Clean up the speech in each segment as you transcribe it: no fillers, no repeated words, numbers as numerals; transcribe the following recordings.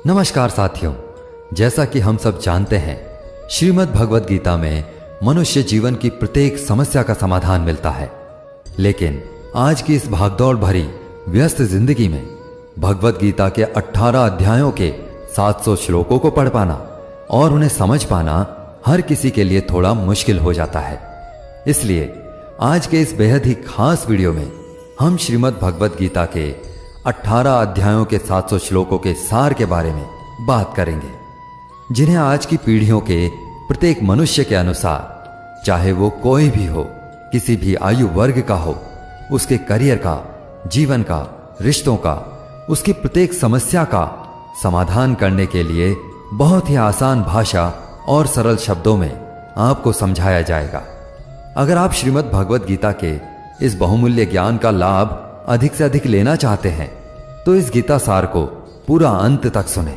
नमस्कार साथियों, जैसा कि हम सब जानते हैं, श्रीमद् भगवद गीता में मनुष्य जीवन की प्रत्येक समस्या का समाधान मिलता है। लेकिन आज की इस भागदौड़ भरी व्यस्त जिंदगी में भगवद गीता के 18 अध्यायों के 700 श्लोकों को पढ़ पाना और उन्हें समझ पाना हर किसी के लिए थोड़ा मुश्किल हो जाता है। इसलिए आज के इस बेहद ही खास वीडियो में हम श्रीमद् भगवद गीता के 18 अध्यायों के 700 श्लोकों के सार के बारे में बात करेंगे, जिन्हें आज की पीढ़ियों के प्रत्येक मनुष्य के अनुसार, चाहे वो कोई भी हो, किसी भी आयु वर्ग का हो, उसके करियर का, जीवन का, रिश्तों का, उसकी प्रत्येक समस्या का समाधान करने के लिए बहुत ही आसान भाषा और सरल शब्दों में आपको समझाया जाएगा। अगर आप श्रीमद् भगवद गीता के इस बहुमूल्य ज्ञान का लाभ अधिक से अधिक लेना चाहते हैं तो इस गीता सार को पूरा अंत तक सुने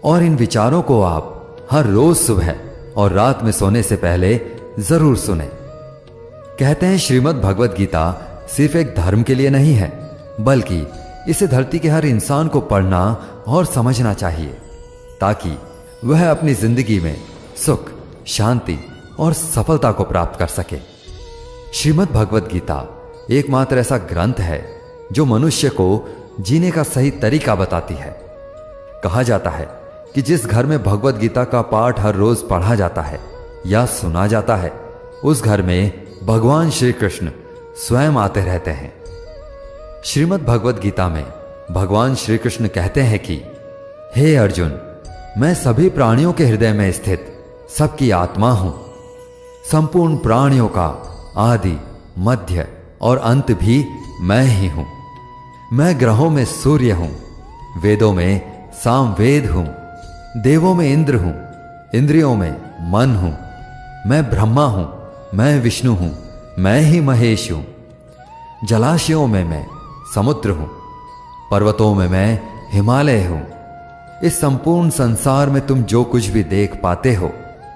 और इन विचारों को आप हर रोज सुबह और रात में सोने से पहले जरूर सुने। कहते हैं श्रीमद् भगवद गीता सिर्फ एक धर्म के लिए नहीं है, बल्कि इसे धरती के हर इंसान को पढ़ना और समझना चाहिए ताकि वह अपनी जिंदगी में सुख, शांति और सफलता को प्राप्त कर सके। श्रीमद् भगवद गीता एकमात्र ऐसा ग्रंथ है जो मनुष्य को जीने का सही तरीका बताती है। कहा जाता है कि जिस घर में भगवद गीता का पाठ हर रोज पढ़ा जाता है या सुना जाता है, उस घर में भगवान श्री कृष्ण स्वयं आते रहते हैं। श्रीमद् भगवद गीता में भगवान श्री कृष्ण कहते हैं कि हे अर्जुन, मैं सभी प्राणियों के हृदय में स्थित सबकी आत्मा हूं। संपूर्ण प्राणियों का आदि, मध्य और अंत भी मैं ही हूं। मैं ग्रहों में सूर्य हूं, वेदों में सामवेद हूं, देवों में इंद्र हूं, इंद्रियों में मन हूं। मैं ब्रह्मा हूं, मैं विष्णु हूं, मैं ही महेश हूं। जलाशयों में मैं समुद्र हूं, पर्वतों में मैं हिमालय हूं। इस संपूर्ण संसार में तुम जो कुछ भी देख पाते हो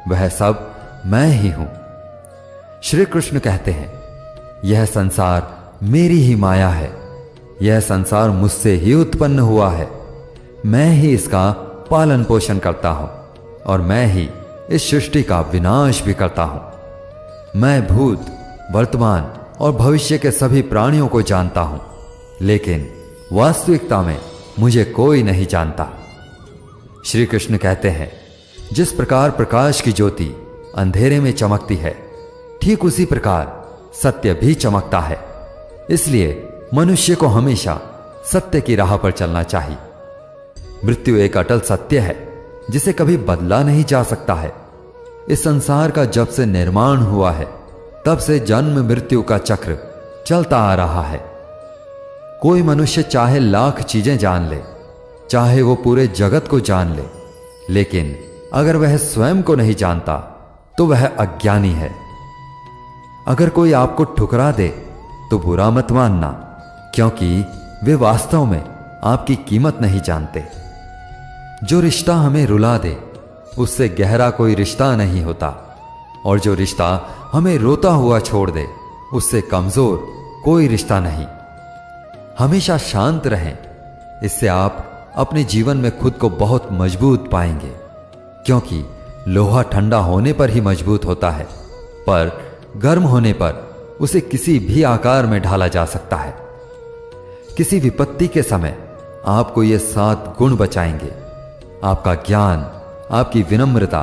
वह सब मैं ही हूं। श्री कृष्ण कहते हैं, यह संसार मेरी ही माया है, यह संसार मुझसे ही उत्पन्न हुआ है। मैं ही इसका पालन पोषण करता हूं और मैं ही इस सृष्टि का विनाश भी करता हूं। मैं भूत, वर्तमान और भविष्य के सभी प्राणियों को जानता हूं, लेकिन वास्तविकता में मुझे कोई नहीं जानता। श्री कृष्ण कहते हैं, जिस प्रकार प्रकाश की ज्योति अंधेरे में चमकती है, ठीक उसी प्रकार सत्य भी चमकता है। इसलिए मनुष्य को हमेशा सत्य की राह पर चलना चाहिए। मृत्यु एक अटल सत्य है जिसे कभी बदला नहीं जा सकता है। इस संसार का जब से निर्माण हुआ है तब से जन्म मृत्यु का चक्र चलता आ रहा है। कोई मनुष्य चाहे लाख चीजें जान ले, चाहे वो पूरे जगत को जान ले, लेकिन अगर वह स्वयं को नहीं जानता तो वह अज्ञानी है। अगर कोई आपको ठुकरा दे तो बुरा मत मानना, क्योंकि वे वास्तव में आपकी कीमत नहीं जानते। जो रिश्ता हमें रुला दे उससे गहरा कोई रिश्ता नहीं होता, और जो रिश्ता हमें रोता हुआ छोड़ दे उससे कमजोर कोई रिश्ता नहीं। हमेशा शांत रहें, इससे आप अपने जीवन में खुद को बहुत मजबूत पाएंगे, क्योंकि लोहा ठंडा होने पर ही मजबूत होता है, पर गर्म होने पर उसे किसी भी आकार में ढाला जा सकता है। किसी विपत्ति के समय आपको ये 7 गुण बचाएंगे: आपका ज्ञान, आपकी विनम्रता,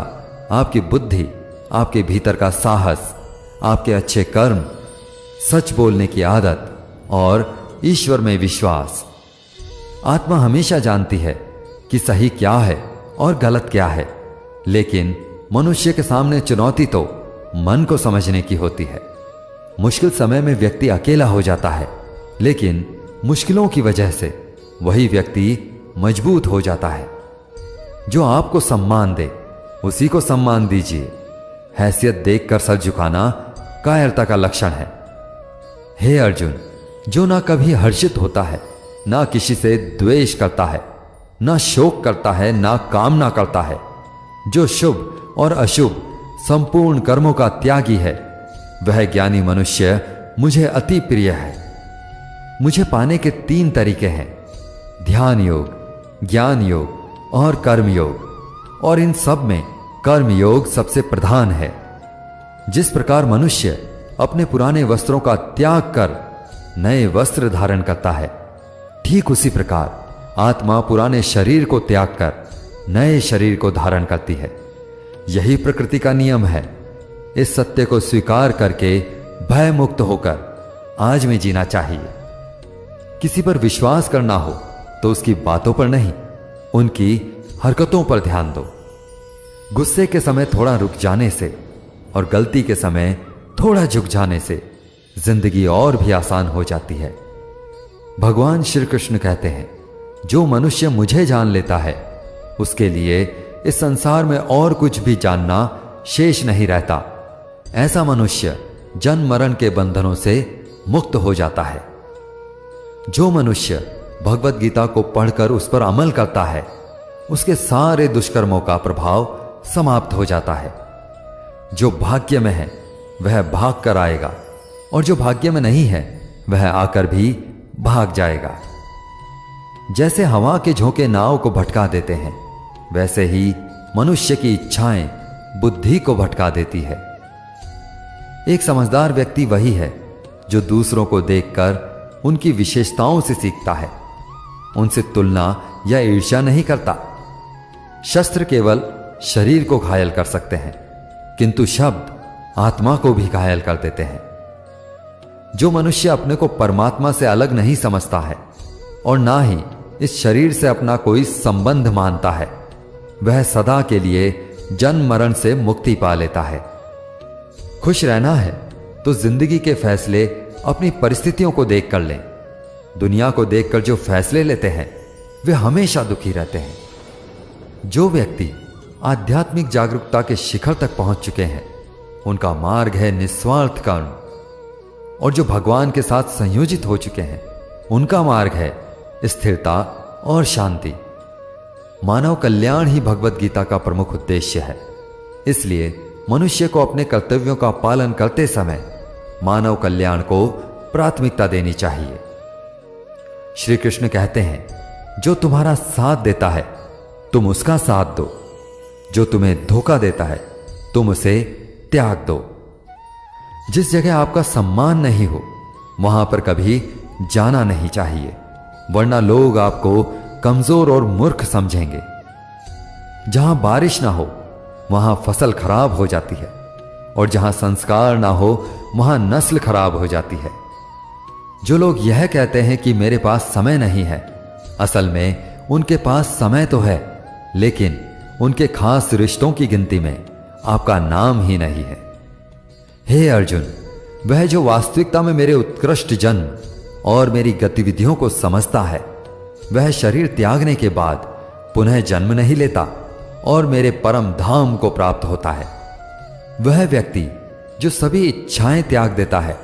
आपकी बुद्धि, आपके भीतर का साहस, आपके अच्छे कर्म, सच बोलने की आदत और ईश्वर में विश्वास। आत्मा हमेशा जानती है कि सही क्या है और गलत क्या है, लेकिन मनुष्य के सामने चुनौती तो मन को समझने की होती है। मुश्किल समय में व्यक्ति अकेला हो जाता है, लेकिन मुश्किलों की वजह से वही व्यक्ति मजबूत हो जाता है। जो आपको सम्मान दे उसी को सम्मान दीजिए। हैसियत देखकर सर झुकाना कायरता का लक्षण है। हे अर्जुन, जो ना कभी हर्षित होता है, ना किसी से द्वेष करता है, ना शोक करता है, ना कामना करता है, जो शुभ और अशुभ संपूर्ण कर्मों का त्यागी है, वह ज्ञानी मनुष्य मुझे अति प्रिय है। मुझे पाने के 3 तरीके हैं: ध्यान योग, ज्ञान योग और कर्मयोग, और इन सब में कर्मयोग सबसे प्रधान है। जिस प्रकार मनुष्य अपने पुराने वस्त्रों का त्याग कर नए वस्त्र धारण करता है, ठीक उसी प्रकार आत्मा पुराने शरीर को त्याग कर नए शरीर को धारण करती है। यही प्रकृति का नियम है। इस सत्य को स्वीकार करके भय मुक्त होकर आज में जीना चाहिए। किसी पर विश्वास करना हो तो उसकी बातों पर नहीं, उनकी हरकतों पर ध्यान दो। गुस्से के समय थोड़ा रुक जाने से और गलती के समय थोड़ा झुक जाने से जिंदगी और भी आसान हो जाती है। भगवान श्री कृष्ण कहते हैं, जो मनुष्य मुझे जान लेता है उसके लिए इस संसार में और कुछ भी जानना शेष नहीं रहता। ऐसा मनुष्य जन्म मरण के बंधनों से मुक्त हो जाता है। जो मनुष्य भगवत गीता को पढ़कर उस पर अमल करता है, उसके सारे दुष्कर्मों का प्रभाव समाप्त हो जाता है। जो भाग्य में है वह भाग कर आएगा, और जो भाग्य में नहीं है वह आकर भी भाग जाएगा। जैसे हवा के झोंके नाव को भटका देते हैं, वैसे ही मनुष्य की इच्छाएं बुद्धि को भटका देती है। एक समझदार व्यक्ति वही है जो दूसरों को देखकर उनकी विशेषताओं से सीखता है, उनसे तुलना या ईर्ष्या नहीं करता। शस्त्र केवल शरीर को घायल कर सकते हैं, किंतु शब्द आत्मा को भी घायल कर देते हैं। जो मनुष्य अपने को परमात्मा से अलग नहीं समझता है और ना ही इस शरीर से अपना कोई संबंध मानता है, वह सदा के लिए जन्म मरण से मुक्ति पा लेता है। खुश रहना है तो जिंदगी के फैसले अपनी परिस्थितियों को देखकर लें। दुनिया को देखकर जो फैसले लेते हैं वे हमेशा दुखी रहते हैं। जो व्यक्ति आध्यात्मिक जागरूकता के शिखर तक पहुंच चुके हैं, उनका मार्ग है निस्वार्थ कर्म, और जो भगवान के साथ संयोजित हो चुके हैं, उनका मार्ग है स्थिरता और शांति। मानव कल्याण ही भगवत गीता का प्रमुख उद्देश्य है। इसलिए मनुष्य को अपने कर्तव्यों का पालन करते समय मानव कल्याण को प्राथमिकता देनी चाहिए। श्री कृष्ण कहते हैं, जो तुम्हारा साथ देता है तुम उसका साथ दो, जो तुम्हें धोखा देता है तुम उसे त्याग दो। जिस जगह आपका सम्मान नहीं हो वहां पर कभी जाना नहीं चाहिए, वरना लोग आपको कमजोर और मूर्ख समझेंगे। जहां बारिश ना हो वहां फसल खराब हो जाती है, और जहां संस्कार ना हो वहां नस्ल खराब हो जाती है। जो लोग यह कहते हैं कि मेरे पास समय नहीं है, असल में उनके पास समय तो है, लेकिन उनके खास रिश्तों की गिनती में आपका नाम ही नहीं है। हे अर्जुन, वह जो वास्तविकता में मेरे उत्कृष्ट जन्म और मेरी गतिविधियों को समझता है, वह शरीर त्यागने के बाद पुनः जन्म नहीं लेता और मेरे परम धाम को प्राप्त होता है। वह व्यक्ति जो सभी इच्छाएं त्याग देता है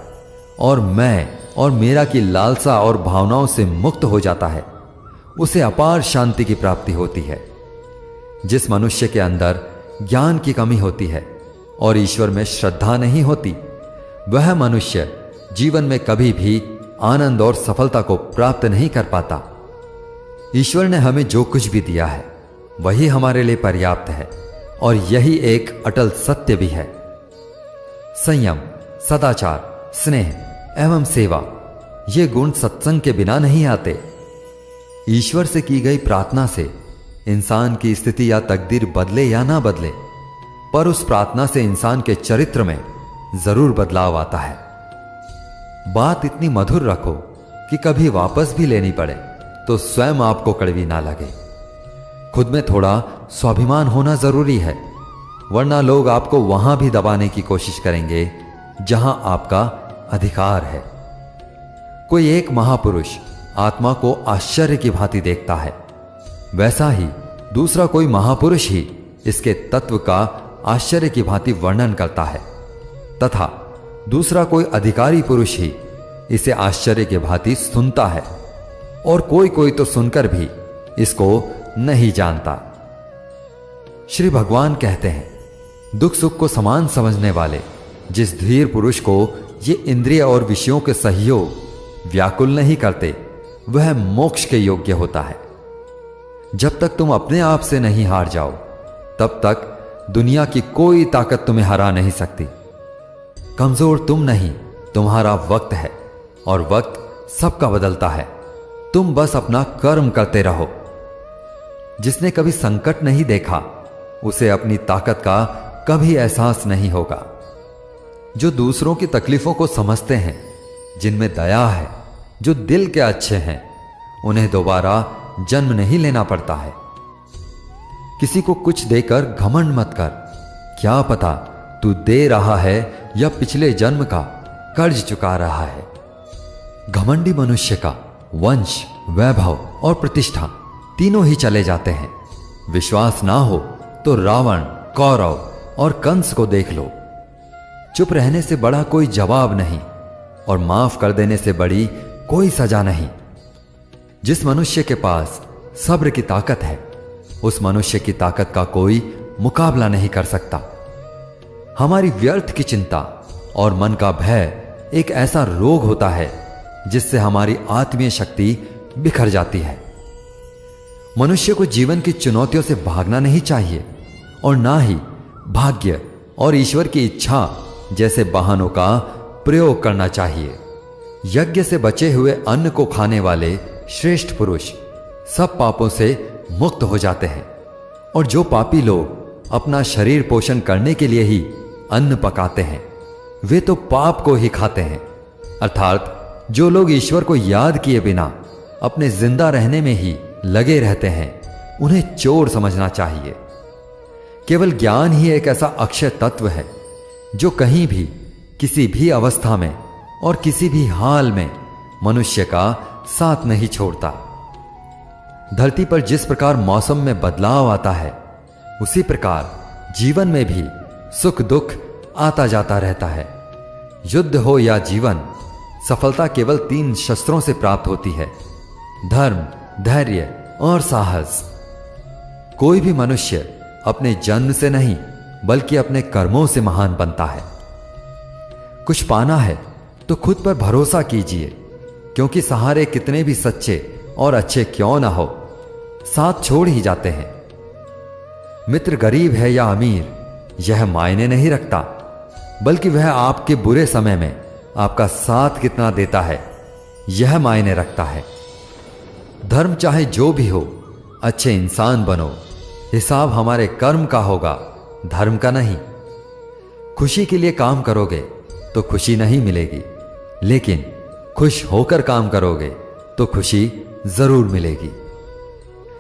और मैं और मेरा की लालसा और भावनाओं से मुक्त हो जाता है, उसे अपार शांति की प्राप्ति होती है। जिस मनुष्य के अंदर ज्ञान की कमी होती है और ईश्वर में श्रद्धा नहीं होती, वह मनुष्य जीवन में कभी भी आनंद और सफलता को प्राप्त नहीं कर पाता। ईश्वर ने हमें जो कुछ भी दिया है वही हमारे लिए पर्याप्त है, और यही एक अटल सत्य भी है। संयम, सदाचार, स्नेह एवं सेवा, ये गुण सत्संग के बिना नहीं आते। ईश्वर से की गई प्रार्थना से इंसान की स्थिति या तकदीर बदले या ना बदले, पर उस प्रार्थना से इंसान के चरित्र में जरूर बदलाव आता है। बात इतनी मधुर रखो कि कभी वापस भी लेनी पड़े तो स्वयं आपको कड़वी ना लगे। खुद में थोड़ा स्वाभिमान होना जरूरी है, वरना लोग आपको वहां भी दबाने की कोशिश करेंगे जहां आपका अधिकार है। कोई एक महापुरुष आत्मा को आश्चर्य की भांति देखता है, वैसा ही दूसरा कोई महापुरुष ही इसके तत्व का आश्चर्य की भांति वर्णन करता है, तथा दूसरा कोई अधिकारी पुरुष ही इसे आश्चर्य की भांति सुनता है, और कोई कोई तो सुनकर भी इसको नहीं जानता। श्री भगवान कहते हैं, दुख सुख को समान समझने वाले जिस धीर पुरुष को ये इंद्रिय और विषयों के सहयोग व्याकुल नहीं करते, वह मोक्ष के योग्य होता है। जब तक तुम अपने आप से नहीं हार जाओ, तब तक दुनिया की कोई ताकत तुम्हें हरा नहीं सकती। कमजोर तुम नहीं, तुम्हारा वक्त है, और वक्त सबका बदलता है। तुम बस अपना कर्म करते रहो। जिसने कभी संकट नहीं देखा, उसे अपनी ताकत का कभी एहसास नहीं होगा। जो दूसरों की तकलीफों को समझते हैं, जिनमें दया है, जो दिल के अच्छे हैं, उन्हें दोबारा जन्म नहीं लेना पड़ता है। किसी को कुछ देकर घमंड मत कर। क्या पता तू दे रहा है या पिछले जन्म का कर्ज चुका रहा है। घमंडी मनुष्य का वंश, वैभव और प्रतिष्ठा तीनों ही चले जाते हैं। विश्वास ना हो तो रावण, कौरव और कंस को देख लो। चुप रहने से बड़ा कोई जवाब नहीं, और माफ कर देने से बड़ी कोई सजा नहीं। जिस मनुष्य के पास सब्र की ताकत है, उस मनुष्य की ताकत का कोई मुकाबला नहीं कर सकता। हमारी व्यर्थ की चिंता और मन का भय एक ऐसा रोग होता है जिससे हमारी आत्मीय शक्ति बिखर जाती है। मनुष्य को जीवन की चुनौतियों से भागना नहीं चाहिए, और ना ही भाग्य और ईश्वर की इच्छा जैसे वाहनों का प्रयोग करना चाहिए। यज्ञ से बचे हुए अन्न को खाने वाले श्रेष्ठ पुरुष सब पापों से मुक्त हो जाते हैं, और जो पापी लोग अपना शरीर पोषण करने के लिए ही अन्न पकाते हैं, वे तो पाप को ही खाते हैं। अर्थात जो लोग ईश्वर को याद किए बिना अपने जिंदा रहने में ही लगे रहते हैं, उन्हें चोर समझना चाहिए। केवल ज्ञान ही एक ऐसा अक्षय तत्व है जो कहीं भी, किसी भी अवस्था में और किसी भी हाल में मनुष्य का साथ नहीं छोड़ता। धरती पर जिस प्रकार मौसम में बदलाव आता है, उसी प्रकार जीवन में भी सुख दुख आता जाता रहता है। युद्ध हो या जीवन, सफलता केवल 3 शस्त्रों से प्राप्त होती है: धर्म, धैर्य और साहस। कोई भी मनुष्य अपने जन्म से नहीं, बल्कि अपने कर्मों से महान बनता है। कुछ पाना है तो खुद पर भरोसा कीजिए, क्योंकि सहारे कितने भी सच्चे और अच्छे क्यों ना हो, साथ छोड़ ही जाते हैं। मित्र गरीब है या अमीर, यह मायने नहीं रखता, बल्कि वह आपके बुरे समय में आपका साथ कितना देता है, यह मायने रखता है। धर्म चाहे जो भी हो, अच्छे इंसान बनो। हिसाब हमारे कर्म का होगा, धर्म का नहीं। खुशी के लिए काम करोगे तो खुशी नहीं मिलेगी, लेकिन खुश होकर काम करोगे तो खुशी जरूर मिलेगी।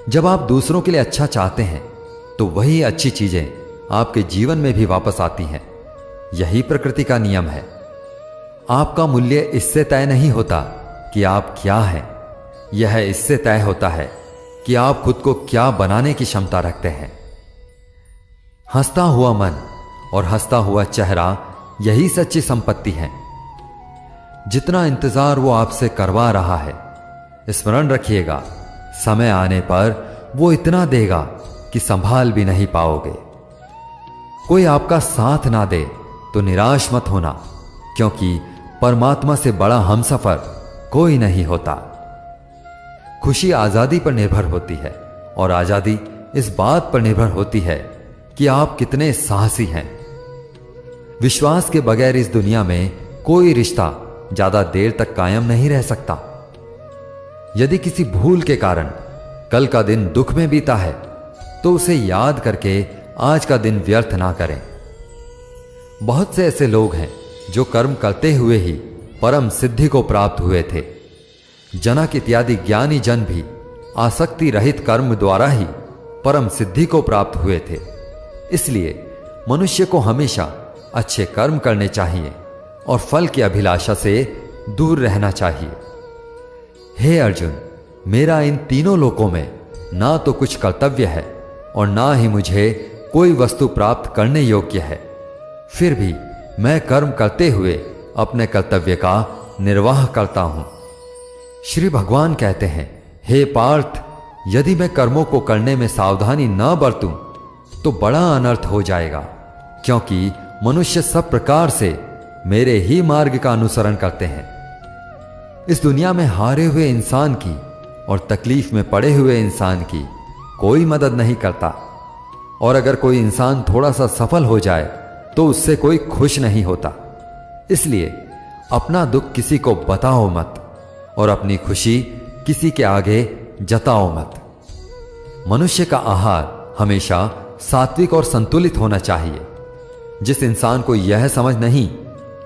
जब आप दूसरों के लिए अच्छा चाहते हैं, तो वही अच्छी चीजें आपके जीवन में भी वापस आती हैं। यही प्रकृति का नियम है। आपका मूल्य इससे तय नहीं होता कि आप क्या हैं, यह इससे तय होता है कि आप खुद को क्या बनाने की क्षमता रखते हैं। हंसता हुआ मन और हंसता हुआ चेहरा, यही सच्ची संपत्ति है। जितना इंतजार वो आपसे करवा रहा है, स्मरण रखिएगा, समय आने पर वो इतना देगा कि संभाल भी नहीं पाओगे। कोई आपका साथ ना दे तो निराश मत होना, क्योंकि परमात्मा से बड़ा हमसफर कोई नहीं होता। खुशी आजादी पर निर्भर होती है, और आजादी इस बात पर निर्भर होती है कि आप कितने साहसी हैं। विश्वास के बगैर इस दुनिया में कोई रिश्ता ज्यादा देर तक कायम नहीं रह सकता। यदि किसी भूल के कारण कल का दिन दुख में बीता है, तो उसे याद करके आज का दिन व्यर्थ ना करें। बहुत से ऐसे लोग हैं जो कर्म करते हुए ही परम सिद्धि को प्राप्त हुए थे। जनक इत्यादि ज्ञानी जन भी आसक्ति रहित कर्म द्वारा ही परम सिद्धि को प्राप्त हुए थे। इसलिए मनुष्य को हमेशा अच्छे कर्म करने चाहिए और फल की अभिलाषा से दूर रहना चाहिए। हे अर्जुन, मेरा इन तीनों लोकों में ना तो कुछ कर्तव्य है और ना ही मुझे कोई वस्तु प्राप्त करने योग्य है। फिर भी मैं कर्म करते हुए अपने कर्तव्य का निर्वाह करता हूं। श्री भगवान कहते हैं, हे पार्थ, यदि मैं कर्मों को करने में सावधानी न बरतूं तो बड़ा अनर्थ हो जाएगा, क्योंकि मनुष्य सब प्रकार से मेरे ही मार्ग का अनुसरण करते हैं। इस दुनिया में हारे हुए इंसान की और तकलीफ में पड़े हुए इंसान की कोई मदद नहीं करता। और अगर कोई इंसान थोड़ा सा सफल हो जाए तो उससे कोई खुश नहीं होता। इसलिए अपना दुख किसी को बताओ मत और अपनी खुशी किसी के आगे जताओ मत। मनुष्य का आहार हमेशा सात्विक और संतुलित होना चाहिए। जिस इंसान को यह समझ नहीं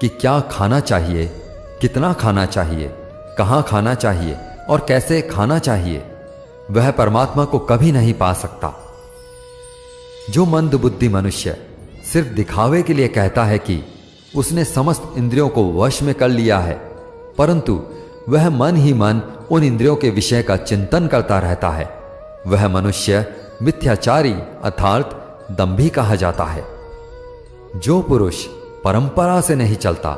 कि क्या खाना चाहिए, कितना खाना चाहिए, कहां खाना चाहिए और कैसे खाना चाहिए, वह परमात्मा को कभी नहीं पा सकता। जो मंदबुद्धि मनुष्य सिर्फ दिखावे के लिए कहता है कि उसने समस्त इंद्रियों को वश में कर लिया है, परंतु वह मन ही मन उन इंद्रियों के विषय का चिंतन करता रहता है, वह मनुष्य मिथ्याचारी अर्थात दंभी कहा जाता है। जो पुरुष परंपरा से नहीं चलता,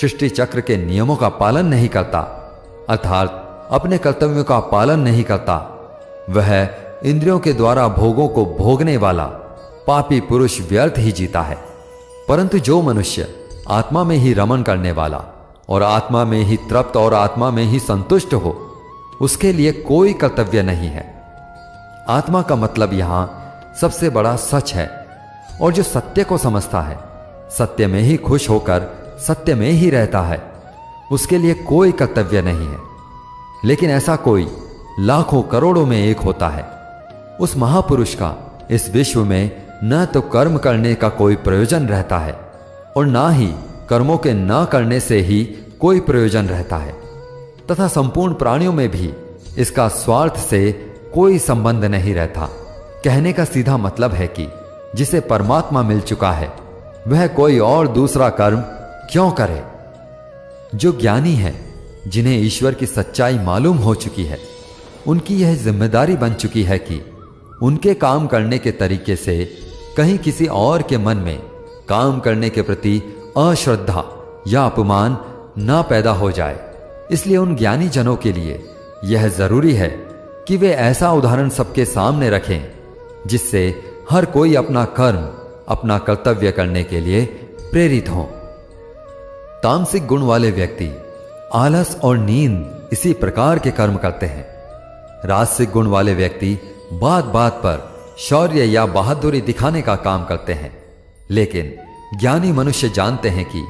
सृष्टि चक्र के नियमों का पालन नहीं करता, अर्थात अपने कर्तव्यों का पालन नहीं करता, वह इंद्रियों के द्वारा भोगों को भोगने वाला पापी पुरुष व्यर्थ ही जीता है। परंतु जो मनुष्य आत्मा में ही रमण करने वाला और आत्मा में ही तृप्त और आत्मा में ही संतुष्ट हो, उसके लिए कोई कर्तव्य नहीं है। आत्मा का मतलब यहां सबसे बड़ा सच है, और जो सत्य को समझता है, सत्य में ही खुश होकर सत्य में ही रहता है, उसके लिए कोई कर्तव्य नहीं है। लेकिन ऐसा कोई लाखों करोड़ों में एक होता है। उस महापुरुष का इस विश्व में न तो कर्म करने का कोई प्रयोजन रहता है और ना ही कर्मों के न करने से ही कोई प्रयोजन रहता है, तथा संपूर्ण प्राणियों में भी इसका स्वार्थ से कोई संबंध नहीं रहता। कहने का सीधा मतलब है कि जिसे परमात्मा मिल चुका है वह कोई और दूसरा कर्म क्यों करे। जो ज्ञानी है, जिन्हें ईश्वर की सच्चाई मालूम हो चुकी है, उनकी यह जिम्मेदारी बन चुकी है कि उनके काम करने के तरीके से कहीं किसी और के मन में काम करने के प्रति अश्रद्धा या अपमान ना पैदा हो जाए। इसलिए उन ज्ञानी जनों के लिए यह जरूरी है कि वे ऐसा उदाहरण सबके सामने रखें जिससे हर कोई अपना कर्म, अपना कर्तव्य करने के लिए प्रेरित हो। तामसिक गुण वाले व्यक्ति आलस और नींद इसी प्रकार के कर्म करते हैं। राजसिक गुण वाले व्यक्ति बात बात पर शौर्य या बहादुरी दिखाने का काम करते हैं। लेकिन ज्ञानी मनुष्य जानते हैं कि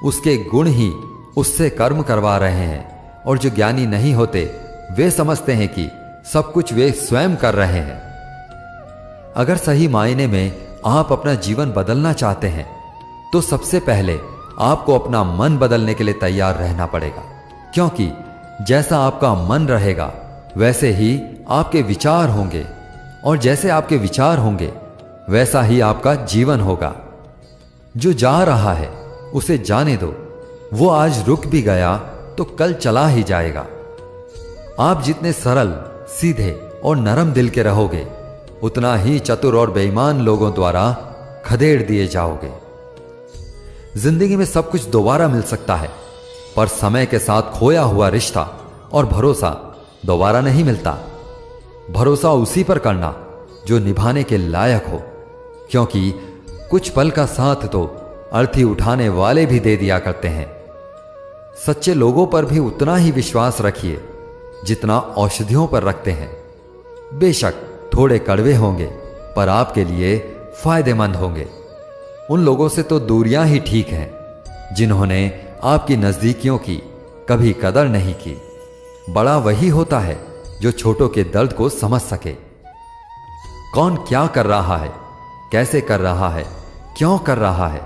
उसके गुण ही उससे कर्म करवा रहे हैं, और जो ज्ञानी नहीं होते वे समझते हैं कि सब कुछ वे स्वयं कर रहे हैं। अगर सही मायने में आप अपना जीवन बदलना चाहते हैं तो सबसे पहले आपको अपना मन बदलने के लिए तैयार रहना पड़ेगा, क्योंकि जैसा आपका मन रहेगा वैसे ही आपके विचार होंगे, और जैसे आपके विचार होंगे वैसा ही आपका जीवन होगा। जो जा रहा है उसे जाने दो, वो आज रुक भी गया तो कल चला ही जाएगा। आप जितने सरल, सीधे और नरम दिल के रहोगे, उतना ही चतुर और बेईमान लोगों द्वारा खदेड़ दिए जाओगे। जिंदगी में सब कुछ दोबारा मिल सकता है, पर समय के साथ खोया हुआ रिश्ता और भरोसा दोबारा नहीं मिलता। भरोसा उसी पर करना जो निभाने के लायक हो, क्योंकि कुछ पल का साथ तो अर्थी उठाने वाले भी दे दिया करते हैं। सच्चे लोगों पर भी उतना ही विश्वास रखिए जितना औषधियों पर रखते हैं। बेशक थोड़े कड़वे होंगे, पर आपके लिए फायदेमंद होंगे। उन लोगों से तो दूरियां ही ठीक हैं जिन्होंने आपकी नजदीकियों की कभी कदर नहीं की। बड़ा वही होता है जो छोटों के दर्द को समझ सके। कौन क्या कर रहा है, कैसे कर रहा है, क्यों कर रहा है,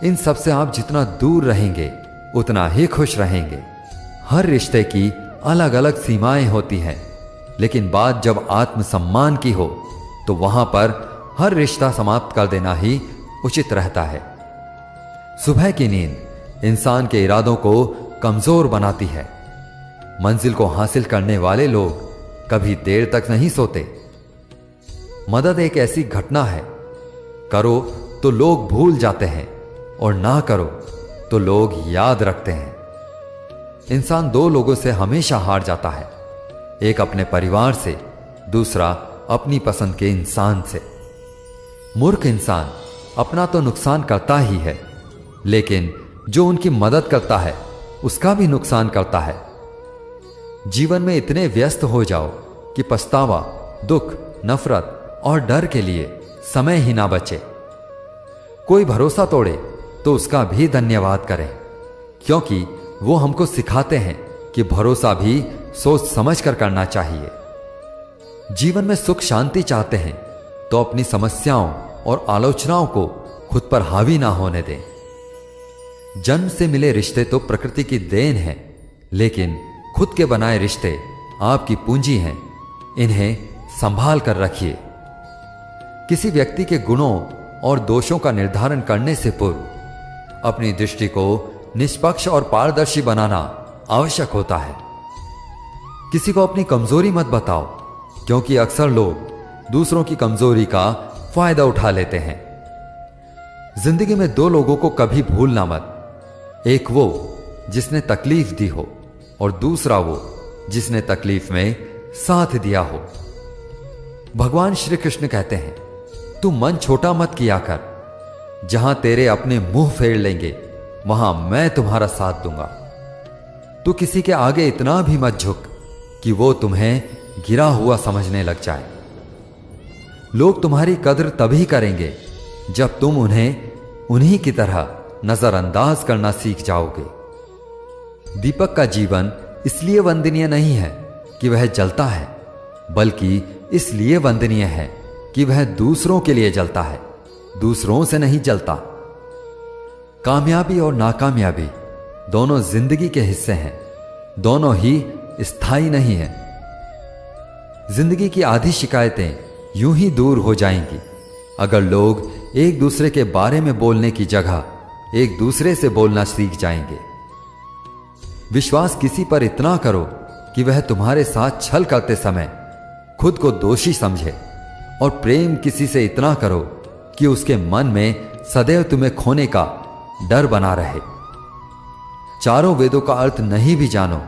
इन सब से आप जितना दूर रहेंगे उतना ही खुश रहेंगे। हर रिश्ते की अलग अलग सीमाएं होती हैं, लेकिन बात जब आत्मसम्मान की हो तो वहां पर हर रिश्ता समाप्त कर देना ही उचित रहता है। सुबह की नींद इंसान के इरादों को कमजोर बनाती है। मंजिल को हासिल करने वाले लोग कभी देर तक नहीं सोते। मदद एक ऐसी घटना है, करो तो लोग भूल जाते हैं और ना करो तो लोग याद रखते हैं। इंसान दो लोगों से हमेशा हार जाता है, एक अपने परिवार से, दूसरा अपनी पसंद के इंसान से। मूर्ख इंसान अपना तो नुकसान करता ही है, लेकिन जो उनकी मदद करता है उसका भी नुकसान करता है। जीवन में इतने व्यस्त हो जाओ कि पछतावा, दुख नफरत और डर के लिए समय ही ना बचे। कोई भरोसा तोड़े तो उसका भी धन्यवाद करें, क्योंकि वो हमको सिखाते हैं कि भरोसा भी सोच समझ कर करना चाहिए। जीवन में सुख शांति चाहते हैं तो अपनी समस्याओं और आलोचनाओं को खुद पर हावी ना होने दें। जन्म से मिले रिश्ते तो प्रकृति की देन है, लेकिन खुद के बनाए रिश्ते आपकी पूंजी हैं, इन्हें संभाल कर रखिए। किसी व्यक्ति के गुणों और दोषों का निर्धारण करने से पूर्व अपनी दृष्टि को निष्पक्ष और पारदर्शी बनाना आवश्यक होता है। किसी को अपनी कमजोरी मत बताओ, क्योंकि अक्सर लोग दूसरों की कमजोरी का फायदा उठा लेते हैं। जिंदगी में दो लोगों को कभी भूलना मत, एक वो जिसने तकलीफ दी हो और दूसरा वो जिसने तकलीफ में साथ दिया हो। भगवान श्री कृष्ण कहते हैं, तू मन छोटा मत किया कर, जहां तेरे अपने मुंह फेर लेंगे वहां मैं तुम्हारा साथ दूंगा। तू किसी के आगे इतना भी मत झुक कि वो तुम्हें गिरा हुआ समझने लग जाए। लोग तुम्हारी कद्र तभी करेंगे जब तुम उन्हें उन्हीं की तरह नजरअंदाज करना सीख जाओगे। दीपक का जीवन इसलिए वंदनीय नहीं है कि वह जलता है, बल्कि इसलिए वंदनीय है कि वह दूसरों के लिए जलता है, दूसरों से नहीं जलता। कामयाबी और नाकामयाबी दोनों जिंदगी के हिस्से हैं, दोनों ही स्थायी नहीं है। जिंदगी की आधी शिकायतें यूं ही दूर हो जाएंगी अगर लोग एक दूसरे के बारे में बोलने की जगह एक दूसरे से बोलना सीख जाएंगे। विश्वास किसी पर इतना करो कि वह तुम्हारे साथ छल करते समय खुद को दोषी समझे, और प्रेम किसी से इतना करो कि उसके मन में सदैव तुम्हें खोने का डर बना रहे। चारों वेदों का अर्थ नहीं भी जानो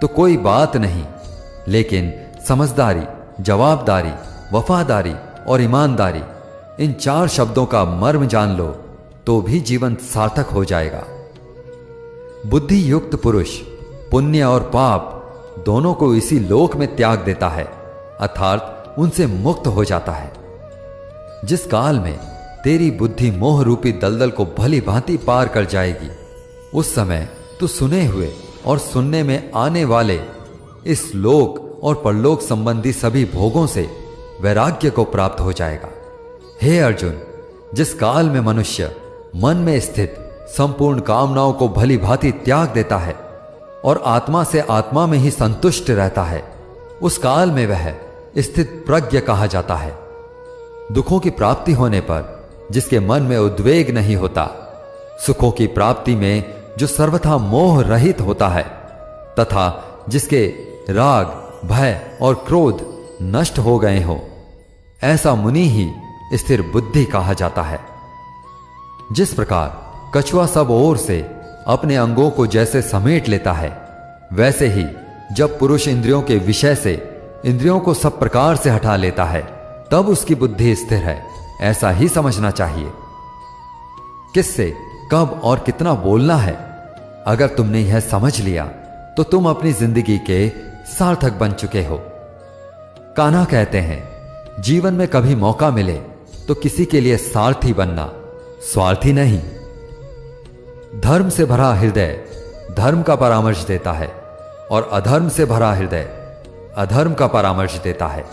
तो कोई बात नहीं, लेकिन समझदारी, जवाबदारी, वफादारी और ईमानदारी, इन चार शब्दों का मर्म जान लो तो भी जीवन सार्थक हो जाएगा। बुद्धि युक्त पुरुष पुण्य और पाप दोनों को इसी लोक में त्याग देता है, अर्थात उनसे मुक्त हो जाता है। जिस काल में तेरी बुद्धि मोह रूपी दलदल को भली भांति पार कर जाएगी, उस समय तू सुने हुए और सुनने में आने वाले इस लोक और परलोक संबंधी सभी भोगों से वैराग्य को प्राप्त हो जाएगा। हे अर्जुन, जिस काल में मनुष्य मन में स्थित संपूर्ण कामनाओं को भली भांति त्याग देता है और आत्मा से आत्मा में ही संतुष्ट रहता है, उस काल में वह स्थित प्रज्ञ कहा जाता है। दुखों की प्राप्ति होने पर जिसके मन में उद्वेग नहीं होता, सुखों की प्राप्ति में जो सर्वथा मोह रहित होता है, तथा जिसके राग, भय और क्रोध नष्ट हो गए हो, ऐसा मुनि ही स्थिर बुद्धि कहा जाता है। जिस प्रकार कछुआ सब ओर से अपने अंगों को जैसे समेट लेता है, वैसे ही जब पुरुष इंद्रियों के विषय से इंद्रियों को सब प्रकार से हटा लेता है, तब उसकी बुद्धि स्थिर है, ऐसा ही समझना चाहिए। किससे कब और कितना बोलना है, अगर तुमने यह समझ लिया तो तुम अपनी जिंदगी के सार्थक बन चुके हो। कान्हा कहते हैं, जीवन में कभी मौका मिले तो किसी के लिए सारथी बनना, स्वार्थी नहीं। धर्म से भरा हृदय धर्म का परामर्श देता है, और अधर्म से भरा हृदय अधर्म का परामर्श देता है।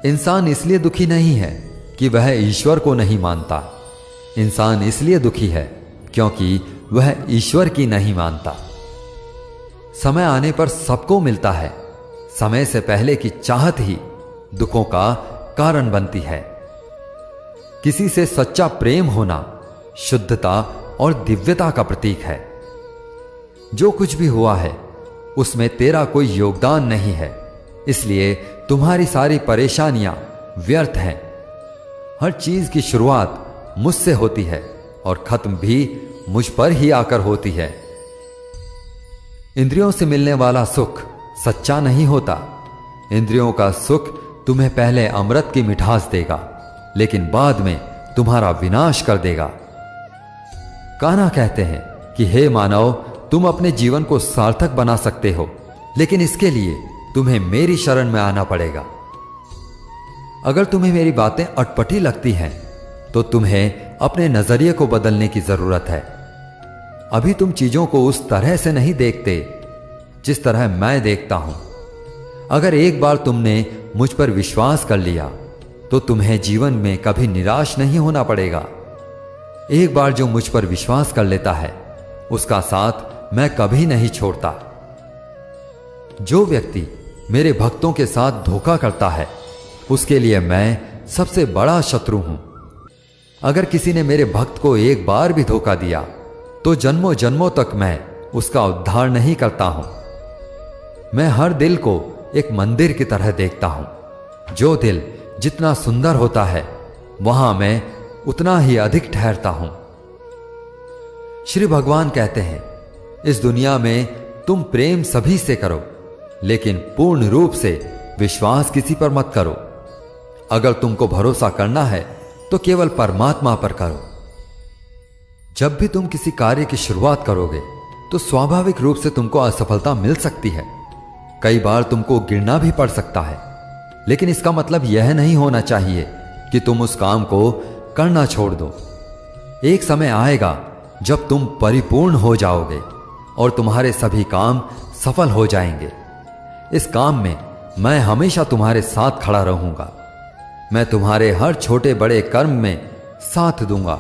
इंसान इसलिए दुखी नहीं है कि वह ईश्वर को नहीं मानता, इंसान इसलिए दुखी है क्योंकि वह ईश्वर की नहीं मानता। समय आने पर सबको मिलता है, समय से पहले की चाहत ही दुखों का कारण बनती है। किसी से सच्चा प्रेम होना शुद्धता और दिव्यता का प्रतीक है। जो कुछ भी हुआ है उसमें तेरा कोई योगदान नहीं है, इसलिए तुम्हारी सारी परेशानियां व्यर्थ हैं। हर चीज की शुरुआत मुझसे होती है और खत्म भी मुझ पर ही आकर होती है। इंद्रियों से मिलने वाला सुख सच्चा नहीं होता। इंद्रियों का सुख तुम्हें पहले अमृत की मिठास देगा, लेकिन बाद में तुम्हारा विनाश कर देगा। कान्हा कहते हैं कि हे मानव, तुम अपने जीवन को सार्थक बना सकते हो, लेकिन इसके लिए तुम्हें मेरी शरण में आना पड़ेगा। अगर तुम्हें मेरी बातें अटपटी लगती हैं तो तुम्हें अपने नजरिए को बदलने की जरूरत है। अभी तुम चीजों को उस तरह से नहीं देखते जिस तरह मैं देखता हूं। अगर एक बार तुमने मुझ पर विश्वास कर लिया तो तुम्हें जीवन में कभी निराश नहीं होना पड़ेगा। एक बार जो मुझ पर विश्वास कर लेता है उसका साथ मैं कभी नहीं छोड़ता। जो व्यक्ति मेरे भक्तों के साथ धोखा करता है उसके लिए मैं सबसे बड़ा शत्रु हूं। अगर किसी ने मेरे भक्त को एक बार भी धोखा दिया तो जन्मों जन्मों तक मैं उसका उद्धार नहीं करता हूं। मैं हर दिल को एक मंदिर की तरह देखता हूं। जो दिल जितना सुंदर होता है वहां मैं उतना ही अधिक ठहरता हूं। श्री भगवान कहते हैं, इस दुनिया में तुम प्रेम सभी से करो लेकिन पूर्ण रूप से विश्वास किसी पर मत करो। अगर तुमको भरोसा करना है तो केवल परमात्मा पर करो। जब भी तुम किसी कार्य की शुरुआत करोगे तो स्वाभाविक रूप से तुमको असफलता मिल सकती है। कई बार तुमको गिरना भी पड़ सकता है, लेकिन इसका मतलब यह नहीं होना चाहिए कि तुम उस काम को करना छोड़ दो। एक समय आएगा जब तुम परिपूर्ण हो जाओगे और तुम्हारे सभी काम सफल हो जाएंगे। इस काम में मैं हमेशा तुम्हारे साथ खड़ा रहूंगा। मैं तुम्हारे हर छोटे बड़े कर्म में साथ दूंगा।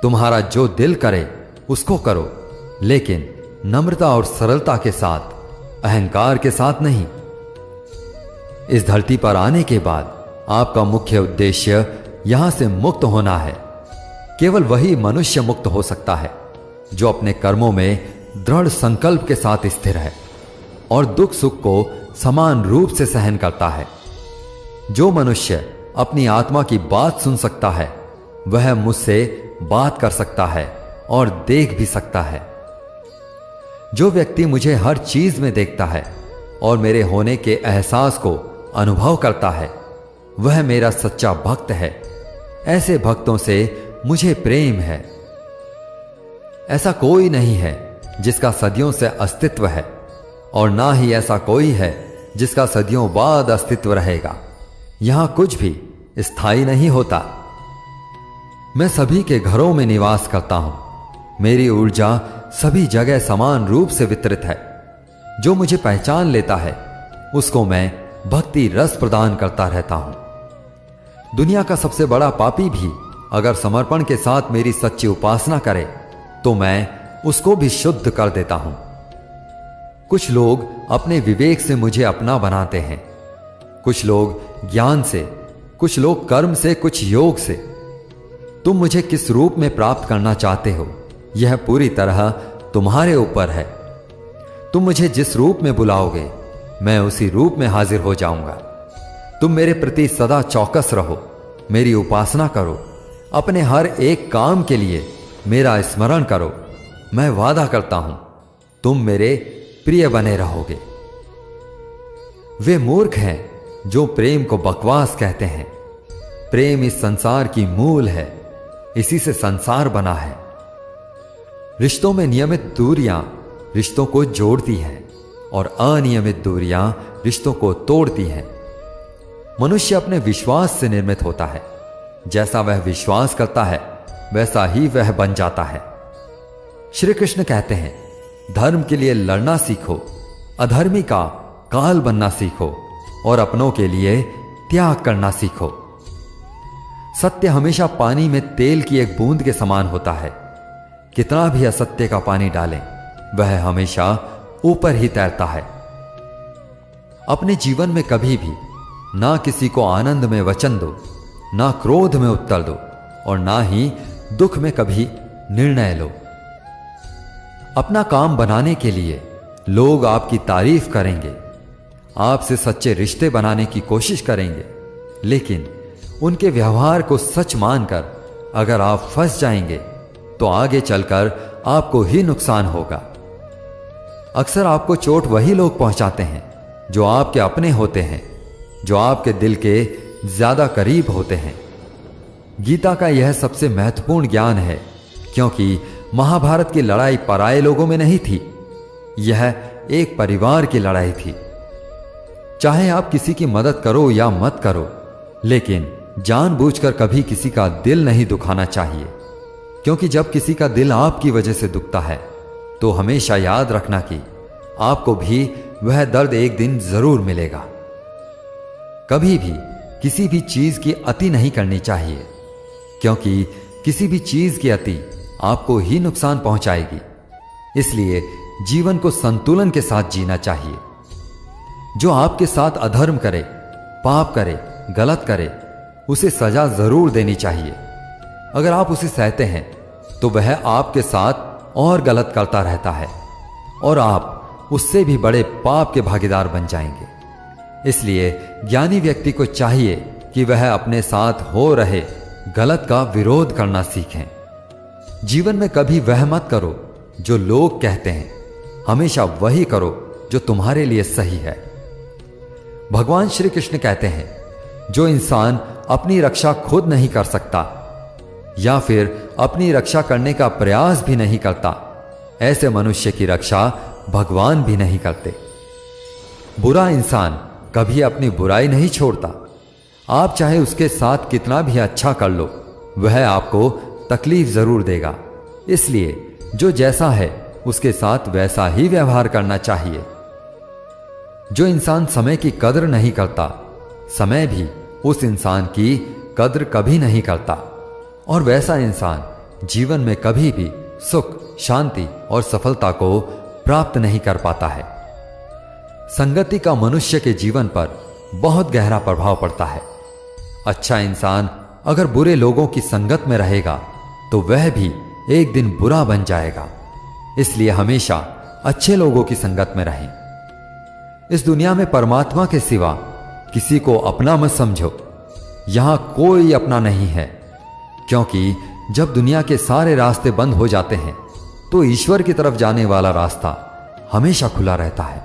तुम्हारा जो दिल करे उसको करो, लेकिन नम्रता और सरलता के साथ, अहंकार के साथ नहीं। इस धरती पर आने के बाद आपका मुख्य उद्देश्य यहां से मुक्त होना है। केवल वही मनुष्य मुक्त हो सकता है जो अपने कर्मों में दृढ़ संकल्प के साथ स्थिर है और दुख सुख को समान रूप से सहन करता है। जो मनुष्य अपनी आत्मा की बात सुन सकता है वह मुझसे बात कर सकता है और देख भी सकता है। जो व्यक्ति मुझे हर चीज में देखता है और मेरे होने के एहसास को अनुभव करता है वह मेरा सच्चा भक्त है। ऐसे भक्तों से मुझे प्रेम है। ऐसा कोई नहीं है जिसका सदियों से अस्तित्व है और ना ही ऐसा कोई है जिसका सदियों बाद अस्तित्व रहेगा। यहां कुछ भी स्थायी नहीं होता। मैं सभी के घरों में निवास करता हूं। मेरी ऊर्जा सभी जगह समान रूप से वितरित है। जो मुझे पहचान लेता है उसको मैं भक्ति रस प्रदान करता रहता हूं। दुनिया का सबसे बड़ा पापी भी अगर समर्पण के साथ मेरी सच्ची उपासना करे तो मैं उसको भी शुद्ध कर देता हूं। कुछ लोग अपने विवेक से मुझे अपना बनाते हैं, कुछ लोग ज्ञान से, कुछ लोग कर्म से, कुछ योग से। तुम मुझे किस रूप में प्राप्त करना चाहते हो यह पूरी तरह तुम्हारे ऊपर है। तुम मुझे जिस रूप में बुलाओगे मैं उसी रूप में हाजिर हो जाऊंगा। तुम मेरे प्रति सदा चौकस रहो, मेरी उपासना करो, अपने हर एक काम के लिए मेरा स्मरण करो। मैं वादा करता हूं तुम मेरे प्रिय बने रहोगे। वे मूर्ख हैं जो प्रेम को बकवास कहते हैं। प्रेम इस संसार की मूल है, इसी से संसार बना है। रिश्तों में नियमित दूरियां रिश्तों को जोड़ती हैं और अनियमित दूरियां रिश्तों को तोड़ती हैं। मनुष्य अपने विश्वास से निर्मित होता है। जैसा वह विश्वास करता है वैसा ही वह बन जाता है। श्री कृष्ण कहते हैं, धर्म के लिए लड़ना सीखो, अधर्मी का काल बनना सीखो और अपनों के लिए त्याग करना सीखो। सत्य हमेशा पानी में तेल की एक बूंद के समान होता है। कितना भी असत्य का पानी डालें वह हमेशा ऊपर ही तैरता है। अपने जीवन में कभी भी ना किसी को आनंद में वचन दो, ना क्रोध में उत्तर दो और ना ही दुख में कभी निर्णय लो। अपना काम बनाने के लिए लोग आपकी तारीफ करेंगे, आपसे सच्चे रिश्ते बनाने की कोशिश करेंगे, लेकिन उनके व्यवहार को सच मानकर अगर आप फंस जाएंगे तो आगे चलकर आपको ही नुकसान होगा। अक्सर आपको चोट वही लोग पहुंचाते हैं जो आपके अपने होते हैं, जो आपके दिल के ज्यादा करीब होते हैं। गीता का यह सबसे महत्वपूर्ण ज्ञान है, क्योंकि महाभारत की लड़ाई पराये लोगों में नहीं थी, यह एक परिवार की लड़ाई थी। चाहे आप किसी की मदद करो या मत करो, लेकिन जानबूझकर कभी किसी का दिल नहीं दुखाना चाहिए, क्योंकि जब किसी का दिल आपकी वजह से दुखता है तो हमेशा याद रखना कि आपको भी वह दर्द एक दिन जरूर मिलेगा। कभी भी किसी भी चीज की अति नहीं करनी चाहिए, क्योंकि किसी भी चीज की अति आपको ही नुकसान पहुंचाएगी। इसलिए जीवन को संतुलन के साथ जीना चाहिए। जो आपके साथ अधर्म करे, पाप करे, गलत करे, उसे सजा जरूर देनी चाहिए। अगर आप उसे सहते हैं तो वह आपके साथ और गलत करता रहता है और आप उससे भी बड़े पाप के भागीदार बन जाएंगे। इसलिए ज्ञानी व्यक्ति को चाहिए कि वह अपने साथ हो रहे गलत का विरोध करना सीखें। जीवन में कभी वह मत करो जो लोग कहते हैं, हमेशा वही करो जो तुम्हारे लिए सही है। भगवान श्री कृष्ण कहते हैं, जो इंसान अपनी रक्षा खुद नहीं कर सकता या फिर अपनी रक्षा करने का प्रयास भी नहीं करता, ऐसे मनुष्य की रक्षा भगवान भी नहीं करते। बुरा इंसान कभी अपनी बुराई नहीं छोड़ता। आप चाहे उसके साथ कितना भी अच्छा कर लो, वह आपको तकलीफ जरूर देगा। इसलिए जो जैसा है उसके साथ वैसा ही व्यवहार करना चाहिए। जो इंसान समय की कद्र नहीं करता, समय भी उस इंसान की कद्र कभी नहीं करता, और वैसा इंसान जीवन में कभी भी सुख, शांति और सफलता को प्राप्त नहीं कर पाता है। संगति का मनुष्य के जीवन पर बहुत गहरा प्रभाव पड़ता है। अच्छा इंसान अगर बुरे लोगों की संगत में रहेगा तो वह भी एक दिन बुरा बन जाएगा। इसलिए हमेशा अच्छे लोगों की संगत में रहें। इस दुनिया में परमात्मा के सिवा किसी को अपना मत समझो। यहां कोई अपना नहीं है, क्योंकि जब दुनिया के सारे रास्ते बंद हो जाते हैं तो ईश्वर की तरफ जाने वाला रास्ता हमेशा खुला रहता है।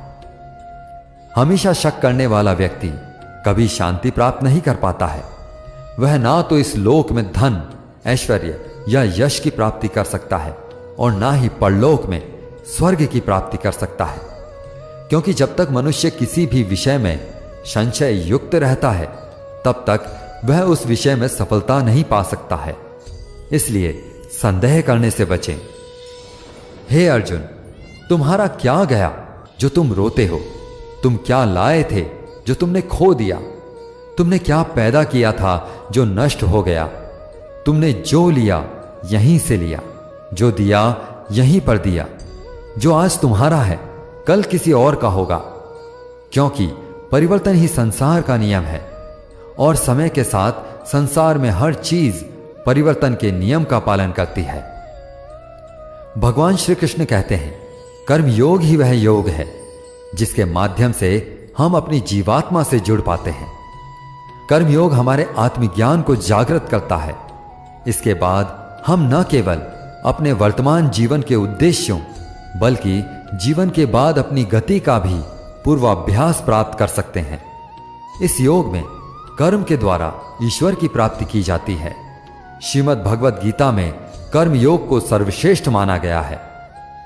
हमेशा शक करने वाला व्यक्ति कभी शांति प्राप्त नहीं कर पाता है। वह ना तो इस लोक में धन, ऐश्वर्य या यश की प्राप्ति कर सकता है और ना ही परलोक में स्वर्ग की प्राप्ति कर सकता है, क्योंकि जब तक मनुष्य किसी भी विषय में संशय युक्त रहता है तब तक वह उस विषय में सफलता नहीं पा सकता है। इसलिए संदेह करने से बचें। हे अर्जुन, तुम्हारा क्या गया जो तुम रोते हो? तुम क्या लाए थे जो तुमने खो दिया? तुमने क्या पैदा किया था जो नष्ट हो गया? तुमने जो लिया यहीं से लिया, जो दिया यहीं पर दिया। जो आज तुम्हारा है कल किसी और का होगा, क्योंकि परिवर्तन ही संसार का नियम है और समय के साथ संसार में हर चीज परिवर्तन के नियम का पालन करती है। भगवान श्री कृष्ण कहते हैं, कर्म योग ही वह योग है जिसके माध्यम से हम अपनी जीवात्मा से जुड़ पाते हैं। कर्मयोग हमारे आत्मज्ञान को जागृत करता है। इसके बाद हम न केवल अपने वर्तमान जीवन के उद्देश्यों बल्कि जीवन के बाद अपनी गति का भी पूर्वाभ्यास प्राप्त कर सकते हैं। इस योग में कर्म के द्वारा ईश्वर की प्राप्ति की जाती है। श्रीमद् भगवद गीता में कर्म योग को सर्वश्रेष्ठ माना गया है।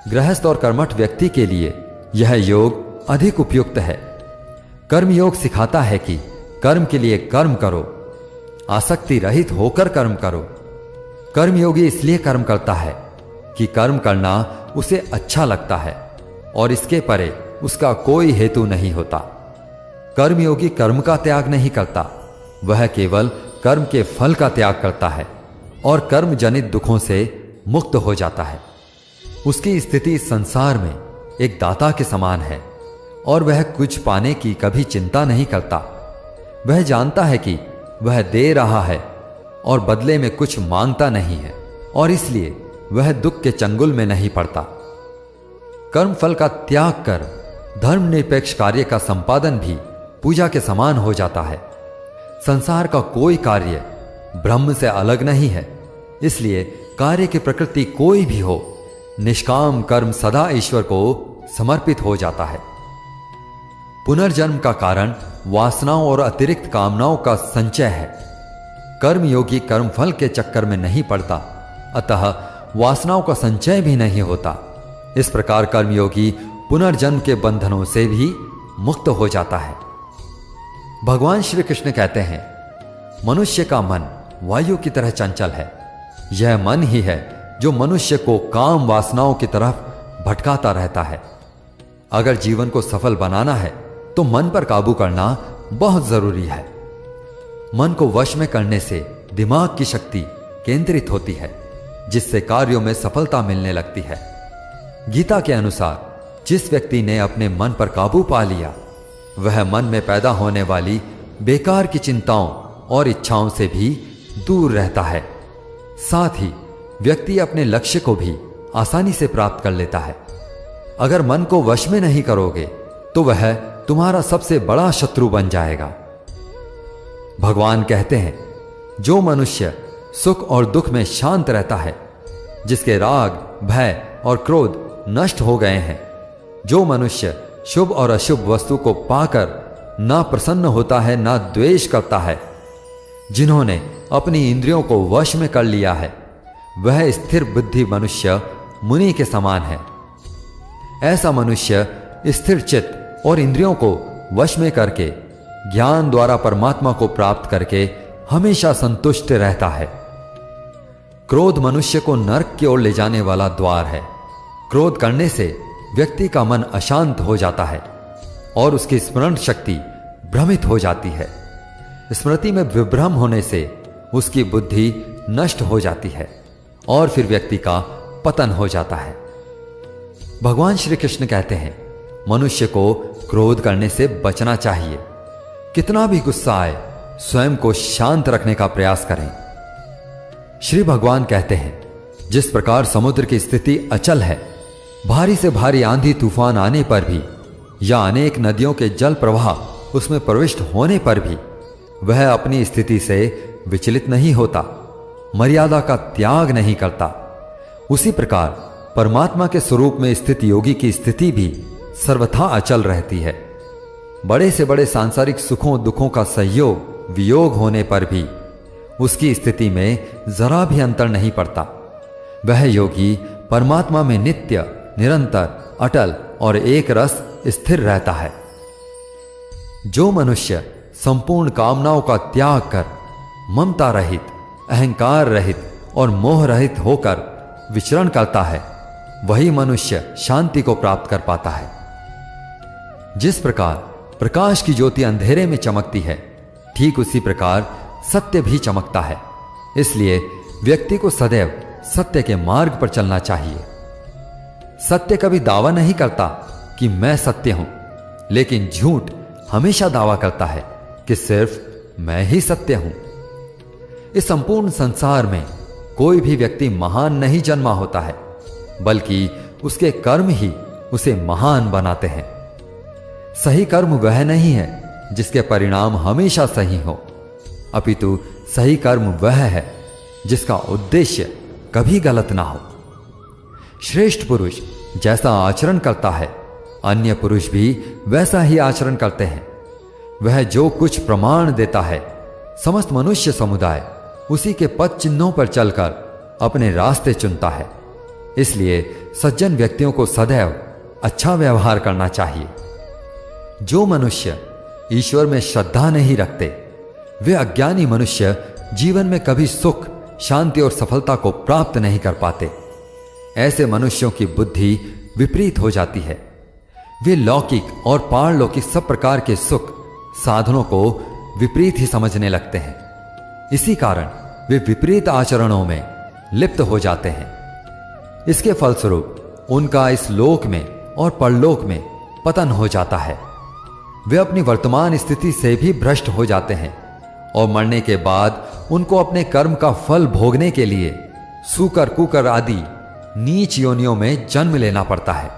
गृहस्थ और कर्मठ व्यक्ति के लिए यह योग अधिक उपयुक्त है। कर्म योग सिखाता है कि कर्म के लिए कर्म करो, आसक्ति रहित होकर कर्म करो। कर्मयोगी इसलिए कर्म करता है कि कर्म करना उसे अच्छा लगता है और इसके परे उसका कोई हेतु नहीं होता। कर्मयोगी कर्म का त्याग नहीं करता, वह केवल कर्म के फल का त्याग करता है और कर्म जनित दुखों से मुक्त हो जाता है। उसकी स्थिति संसार में एक दाता के समान है और वह कुछ पाने की कभी चिंता नहीं करता। वह जानता है कि वह दे रहा है और बदले में कुछ मांगता नहीं है और इसलिए वह दुख के चंगुल में नहीं पड़ता। कर्म फल का त्याग कर धर्मनिरपेक्ष कार्य का संपादन भी पूजा के समान हो जाता है। संसार का कोई कार्य ब्रह्म से अलग नहीं है, इसलिए कार्य की प्रकृति कोई भी हो, निष्काम कर्म सदा ईश्वर को समर्पित हो जाता है। पुनर्जन्म का कारण वासनाओं और अतिरिक्त कामनाओं का संचय है। कर्मयोगी कर्मफल के चक्कर में नहीं पड़ता, अतः वासनाओं का संचय भी नहीं होता। इस प्रकार कर्मयोगी पुनर्जन्म के बंधनों से भी मुक्त हो जाता है। भगवान श्री कृष्ण कहते हैं, मनुष्य का मन वायु की तरह चंचल है। यह मन ही है जो मनुष्य को काम वासनाओं की तरफ भटकाता रहता है। अगर जीवन को सफल बनाना है तो मन पर काबू करना बहुत जरूरी है। मन को वश में करने से दिमाग की शक्ति केंद्रित होती है, जिससे कार्यों में सफलता मिलने लगती है। गीता के अनुसार जिस व्यक्ति ने अपने मन पर काबू पा लिया, वह मन में पैदा होने वाली बेकार की चिंताओं और इच्छाओं से भी दूर रहता है। साथ ही व्यक्ति अपने लक्ष्य को भी आसानी से प्राप्त कर लेता है। अगर मन को वश में नहीं करोगे तो वह तुम्हारा सबसे बड़ा शत्रु बन जाएगा। भगवान कहते हैं, जो मनुष्य सुख और दुख में शांत रहता है, जिसके राग, भय और क्रोध नष्ट हो गए हैं, जो मनुष्य शुभ और अशुभ वस्तु को पाकर ना प्रसन्न होता है ना द्वेष करता है, जिन्होंने अपनी इंद्रियों को वश में कर लिया है, वह स्थिर बुद्धि मनुष्य मुनि के समान है। ऐसा मनुष्य स्थिर चित्त और इंद्रियों को वश में करके ज्ञान द्वारा परमात्मा को प्राप्त करके हमेशा संतुष्ट रहता है। क्रोध मनुष्य को नरक की ओर ले जाने वाला द्वार है। क्रोध करने से व्यक्ति का मन अशांत हो जाता है और उसकी स्मरण शक्ति भ्रमित हो जाती है। स्मृति में विभ्रम होने से उसकी बुद्धि नष्ट हो जाती है और फिर व्यक्ति का पतन हो जाता है। भगवान श्री कृष्ण कहते हैं, मनुष्य को क्रोध करने से बचना चाहिए। कितना भी गुस्सा आए, स्वयं को शांत रखने का प्रयास करें। श्री भगवान कहते हैं, जिस प्रकार समुद्र की स्थिति अचल है, भारी से भारी आंधी तूफान आने पर भी या अनेक नदियों के जल प्रवाह उसमें प्रविष्ट होने पर भी वह अपनी स्थिति से विचलित नहीं होता, मर्यादा का त्याग नहीं करता, उसी प्रकार परमात्मा के स्वरूप में स्थित योगी की स्थिति भी सर्वथा अचल रहती है। बड़े से बड़े सांसारिक सुखों दुखों का संयोग वियोग होने पर भी उसकी स्थिति में जरा भी अंतर नहीं पड़ता। वह योगी परमात्मा में नित्य, निरंतर, अटल और एक रस स्थिर रहता है। जो मनुष्य संपूर्ण कामनाओं का त्याग कर ममता रहित, अहंकार रहित और मोह रहित होकर विचरण करता है, वही मनुष्य शांति को प्राप्त कर पाता है। जिस प्रकार प्रकाश की ज्योति अंधेरे में चमकती है, ठीक उसी प्रकार सत्य भी चमकता है। इसलिए व्यक्ति को सदैव सत्य के मार्ग पर चलना चाहिए। सत्य कभी दावा नहीं करता कि मैं सत्य हूं, लेकिन झूठ हमेशा दावा करता है कि सिर्फ मैं ही सत्य हूं। इस संपूर्ण संसार में कोई भी व्यक्ति महान नहीं जन्मा होता है, बल्कि उसके कर्म ही उसे महान बनाते हैं। सही कर्म वह नहीं है जिसके परिणाम हमेशा सही हो, अपितु सही कर्म वह है जिसका उद्देश्य कभी गलत ना हो। श्रेष्ठ पुरुष जैसा आचरण करता है, अन्य पुरुष भी वैसा ही आचरण करते हैं। वह जो कुछ प्रमाण देता है, समस्त मनुष्य समुदाय उसी के पद चिन्हों पर चलकर अपने रास्ते चुनता है। इसलिए सज्जन व्यक्तियों को सदैव अच्छा व्यवहार करना चाहिए। जो मनुष्य ईश्वर में श्रद्धा नहीं रखते, वे अज्ञानी मनुष्य जीवन में कभी सुख, शांति और सफलता को प्राप्त नहीं कर पाते। ऐसे मनुष्यों की बुद्धि विपरीत हो जाती है। वे लौकिक और पारलौकिक सब प्रकार के सुख साधनों को विपरीत ही समझने लगते हैं। इसी कारण वे विपरीत आचरणों में लिप्त हो जाते हैं। इसके फलस्वरूप उनका इस लोक में और परलोक में पतन हो जाता है। वे अपनी वर्तमान स्थिति से भी भ्रष्ट हो जाते हैं और मरने के बाद उनको अपने कर्म का फल भोगने के लिए सूकर, कुकर आदि नीच योनियों में जन्म लेना पड़ता है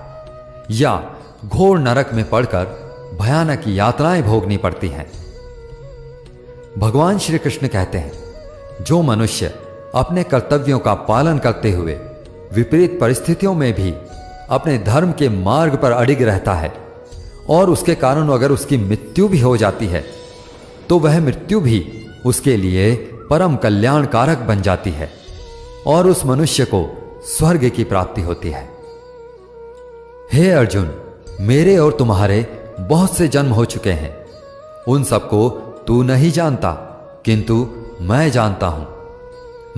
या घोर नरक में पड़कर भयानक यातनाएं भोगनी पड़ती हैं। भगवान श्री कृष्ण कहते हैं, जो मनुष्य अपने कर्तव्यों का पालन करते हुए विपरीत परिस्थितियों में भी अपने धर्म के मार्ग पर अडिग रहता है और उसके कारण अगर उसकी मृत्यु भी हो जाती है, तो वह मृत्यु भी उसके लिए परम कल्याणकारक बन जाती है और उस मनुष्य को स्वर्ग की प्राप्ति होती है। हे अर्जुन, मेरे और तुम्हारे बहुत से जन्म हो चुके हैं, उन सबको तू नहीं जानता, किंतु मैं जानता हूं,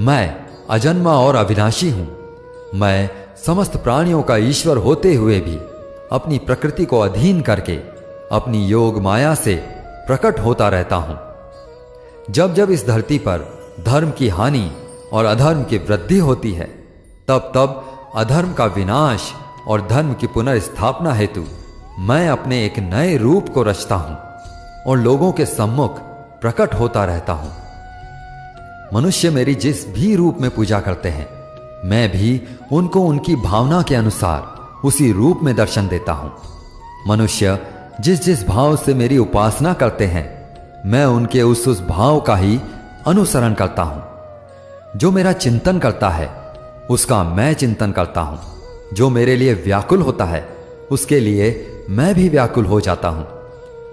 मैं अजन्मा और अविनाशी हूं। मैं समस्त प्राणियों का ईश्वर होते हुए भी अपनी प्रकृति को अधीन करके अपनी योग माया से प्रकट होता रहता हूं। जब जब इस धरती पर धर्म की हानि और अधर्म की वृद्धि होती है, तब तब अधर्म का विनाश और धर्म की पुनर्स्थापना हेतु मैं अपने एक नए रूप को रचता हूं और लोगों के सम्मुख प्रकट होता रहता हूं। मनुष्य मेरी जिस भी रूप में पूजा करते हैं, मैं भी उनको उनकी भावना के अनुसार उसी रूप में दर्शन देता हूं। मनुष्य जिस जिस भाव से मेरी उपासना करते हैं, मैं उनके उस भाव का ही अनुसरण करता हूं। जो मेरा चिंतन करता है, उसका मैं चिंतन करता हूं। जो मेरे लिए व्याकुल होता है, उसके लिए मैं भी व्याकुल हो जाता हूं।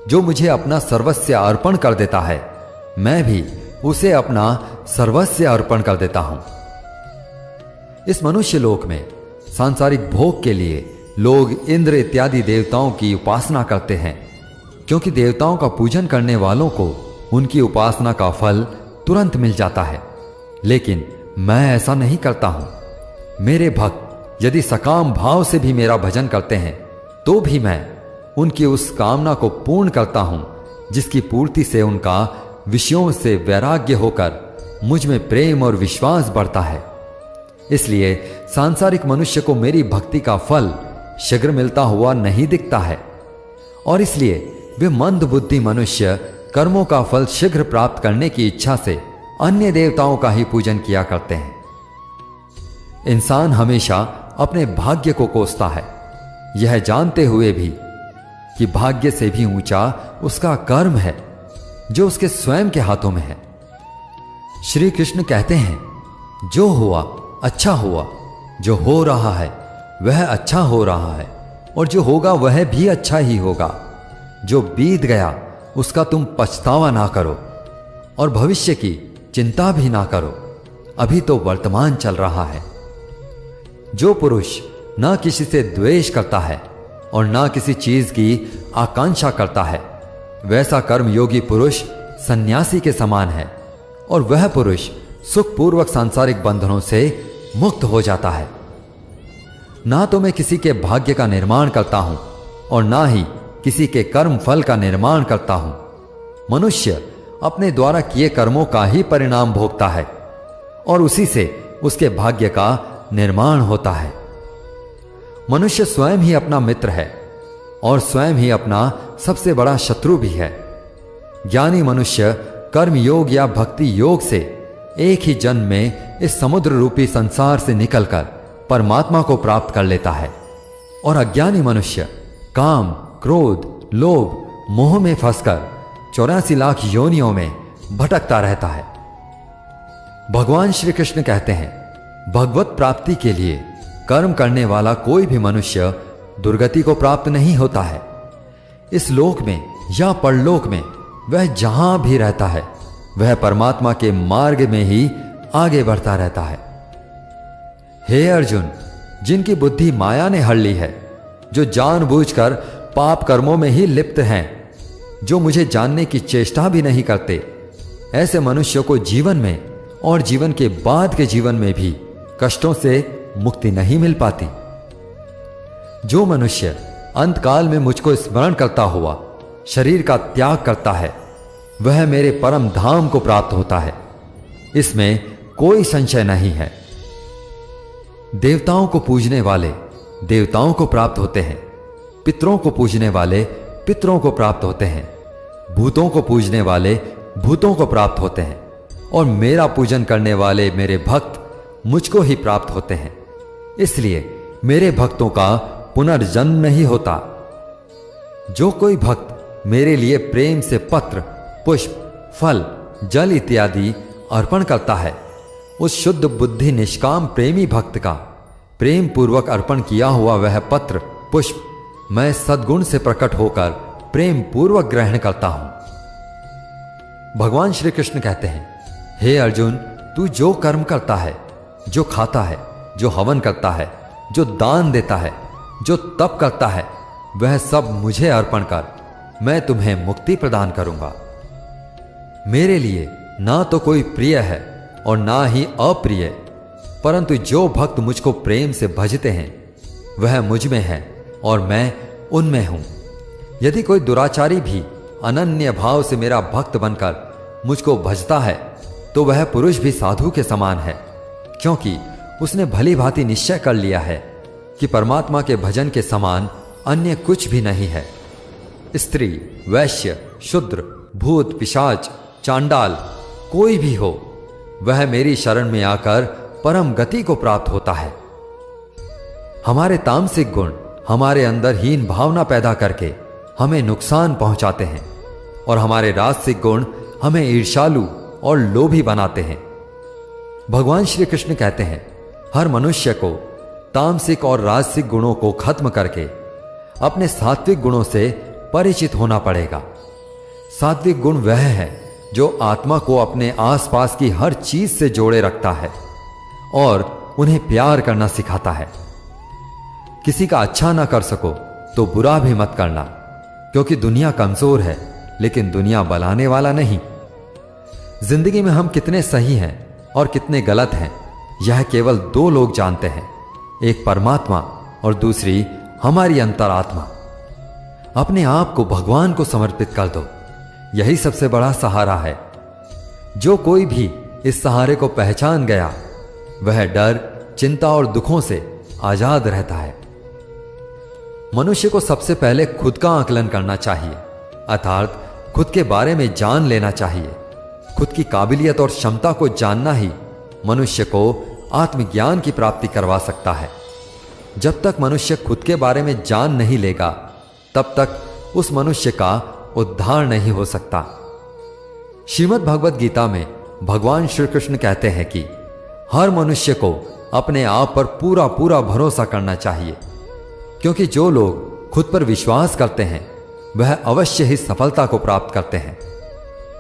जो मुझे अपना सर्वस्व अर्पण कर देता है, मैं भी उसे अपना सर्वस्व अर्पण कर देता हूं। इस मनुष्य लोक में सांसारिक भोग के लिए लोग इंद्र इत्यादि देवताओं की उपासना करते हैं, क्योंकि देवताओं का पूजन करने वालों को उनकी उपासना का फल तुरंत मिल जाता है। लेकिन मैं ऐसा नहीं करता हूं। मेरे भक्त यदि सकाम भाव से भी मेरा भजन करते हैं, तो भी मैं उनकी उस कामना को पूर्ण करता हूं, जिसकी पूर्ति से उनका विषयों से वैराग्य होकर मुझ में प्रेम और विश्वास बढ़ता है। इसलिए सांसारिक मनुष्य को मेरी भक्ति का फल शीघ्र मिलता हुआ नहीं दिखता है, और इसलिए वे मंद बुद्धि मनुष्य कर्मों का फल शीघ्र प्राप्त करने की इच्छा से अन्य देवताओं का ही पूजन किया करते हैं। इंसान हमेशा अपने भाग्य को कोसता है, यह जानते हुए भी कि भाग्य से भी ऊंचा उसका कर्म है, जो उसके स्वयं के हाथों में है। श्री कृष्ण कहते हैं, जो हुआ अच्छा हुआ, जो हो रहा है वह अच्छा हो रहा है, और जो होगा वह भी अच्छा ही होगा। जो बीत गया उसका तुम पछतावा ना करो, और भविष्य की चिंता भी ना करो, अभी तो वर्तमान चल रहा है। जो पुरुष ना किसी से द्वेष करता है और ना किसी चीज की आकांक्षा करता है, वैसा कर्मयोगी पुरुष सन्यासी के समान है, और वह पुरुष सुखपूर्वक सांसारिक बंधनों से मुक्त हो जाता है। ना तो मैं किसी के भाग्य का निर्माण करता हूं और ना ही किसी के कर्म फल का निर्माण करता हूं। मनुष्य अपने द्वारा किए कर्मों का ही परिणाम भोगता है, और उसी से उसके भाग्य का निर्माण होता है। मनुष्य स्वयं ही अपना मित्र है और स्वयं ही अपना सबसे बड़ा शत्रु भी है। ज्ञानी मनुष्य कर्म योग या भक्ति योग से एक ही जन्म में इस समुद्र रूपी संसार से निकलकर परमात्मा को प्राप्त कर लेता है, और अज्ञानी मनुष्य काम, क्रोध, लोभ, मोह में फंसकर 84 लाख योनियों में भटकता रहता है। भगवान श्री कृष्ण कहते हैं, भगवत प्राप्ति के लिए कर्म करने वाला कोई भी मनुष्य दुर्गति को प्राप्त नहीं होता है। इस लोक में या परलोक में वह जहां भी रहता है, वह परमात्मा के मार्ग में ही आगे बढ़ता रहता है। हे अर्जुन, जिनकी बुद्धि माया ने हर ली है, जो जानबूझकर पाप कर्मों में ही लिप्त हैं, जो मुझे जानने की चेष्टा भी नहीं करते, ऐसे मनुष्यों को जीवन में और जीवन के बाद के जीवन में भी कष्टों से मुक्ति नहीं मिल पाती। जो मनुष्य अंतकाल में मुझको स्मरण करता हुआ शरीर का त्याग करता है, वह मेरे परम धाम को प्राप्त होता है, इसमें कोई संशय नहीं है। देवताओं को पूजने वाले देवताओं को प्राप्त होते हैं, पितरों को पूजने वाले पितरों को प्राप्त होते हैं, भूतों को पूजने वाले भूतों को प्राप्त होते हैं, और मेरा पूजन करने वाले मेरे भक्त मुझको ही प्राप्त होते हैं। इसलिए मेरे भक्तों का पुनर्जन्म नहीं होता। जो कोई भक्त मेरे लिए प्रेम से पत्र, पुष्प, फल, जल इत्यादि अर्पण करता है, उस शुद्ध बुद्धि निष्काम प्रेमी भक्त का प्रेम पूर्वक अर्पण किया हुआ वह पत्र, पुष्प मैं सद्गुण से प्रकट होकर प्रेम पूर्वक ग्रहण करता हूं। भगवान श्री कृष्ण कहते हैं, हे अर्जुन, तू जो कर्म करता है, जो खाता है, जो हवन करता है, जो दान देता है, जो तप करता है, वह सब मुझे अर्पण कर, मैं तुम्हें मुक्ति प्रदान करूंगा। मेरे लिए ना तो कोई प्रिय है और ना ही अप्रिय, परंतु जो भक्त मुझको प्रेम से भजते हैं वह मुझ में है और मैं उनमें हूं। यदि कोई दुराचारी भी अनन्य भाव से मेरा भक्त बनकर मुझको भजता है तो वह पुरुष भी साधु के समान है, क्योंकि उसने भली भांति निश्चय कर लिया है कि परमात्मा के भजन के समान अन्य कुछ भी नहीं है। स्त्री, वैश्य, शूद्र, भूत, पिशाच, चांडाल कोई भी हो, वह मेरी शरण में आकर परम गति को प्राप्त होता है। हमारे तामसिक गुण हमारे अंदर हीन भावना पैदा करके हमें नुकसान पहुंचाते हैं और हमारे राजसिक गुण हमें ईर्ष्यालु और लोभी बनाते हैं। भगवान श्री कृष्ण कहते हैं, हर मनुष्य को तामसिक और राजसिक गुणों को खत्म करके अपने सात्विक गुणों से परिचित होना पड़ेगा। सात्विक गुण वह है जो आत्मा को अपने आसपास की हर चीज से जोड़े रखता है और उन्हें प्यार करना सिखाता है। किसी का अच्छा ना कर सको तो बुरा भी मत करना, क्योंकि दुनिया कमजोर है लेकिन दुनिया बलाने वाला नहीं। जिंदगी में हम कितने सही हैं और कितने गलत हैं यह केवल दो लोग जानते हैं, एक परमात्मा और दूसरी हमारी अंतरात्मा। अपने आप को भगवान को समर्पित कर दो, यही सबसे बड़ा सहारा है। जो कोई भी इस सहारे को पहचान गया वह डर, चिंता और दुखों से आजाद रहता है। मनुष्य को सबसे पहले खुद का आकलन करना चाहिए, अर्थात खुद के बारे में जान लेना चाहिए। खुद की काबिलियत और क्षमता को जानना ही मनुष्य को आत्मज्ञान की प्राप्ति करवा सकता है। जब तक मनुष्य खुद के बारे में जान नहीं लेगा तब तक उस मनुष्य का उद्धार नहीं हो सकता। श्रीमद् भगवद गीता में भगवान श्री कृष्ण कहते हैं कि हर मनुष्य को अपने आप पर पूरा पूरा भरोसा करना चाहिए, क्योंकि जो लोग खुद पर विश्वास करते हैं वह अवश्य ही सफलता को प्राप्त करते हैं।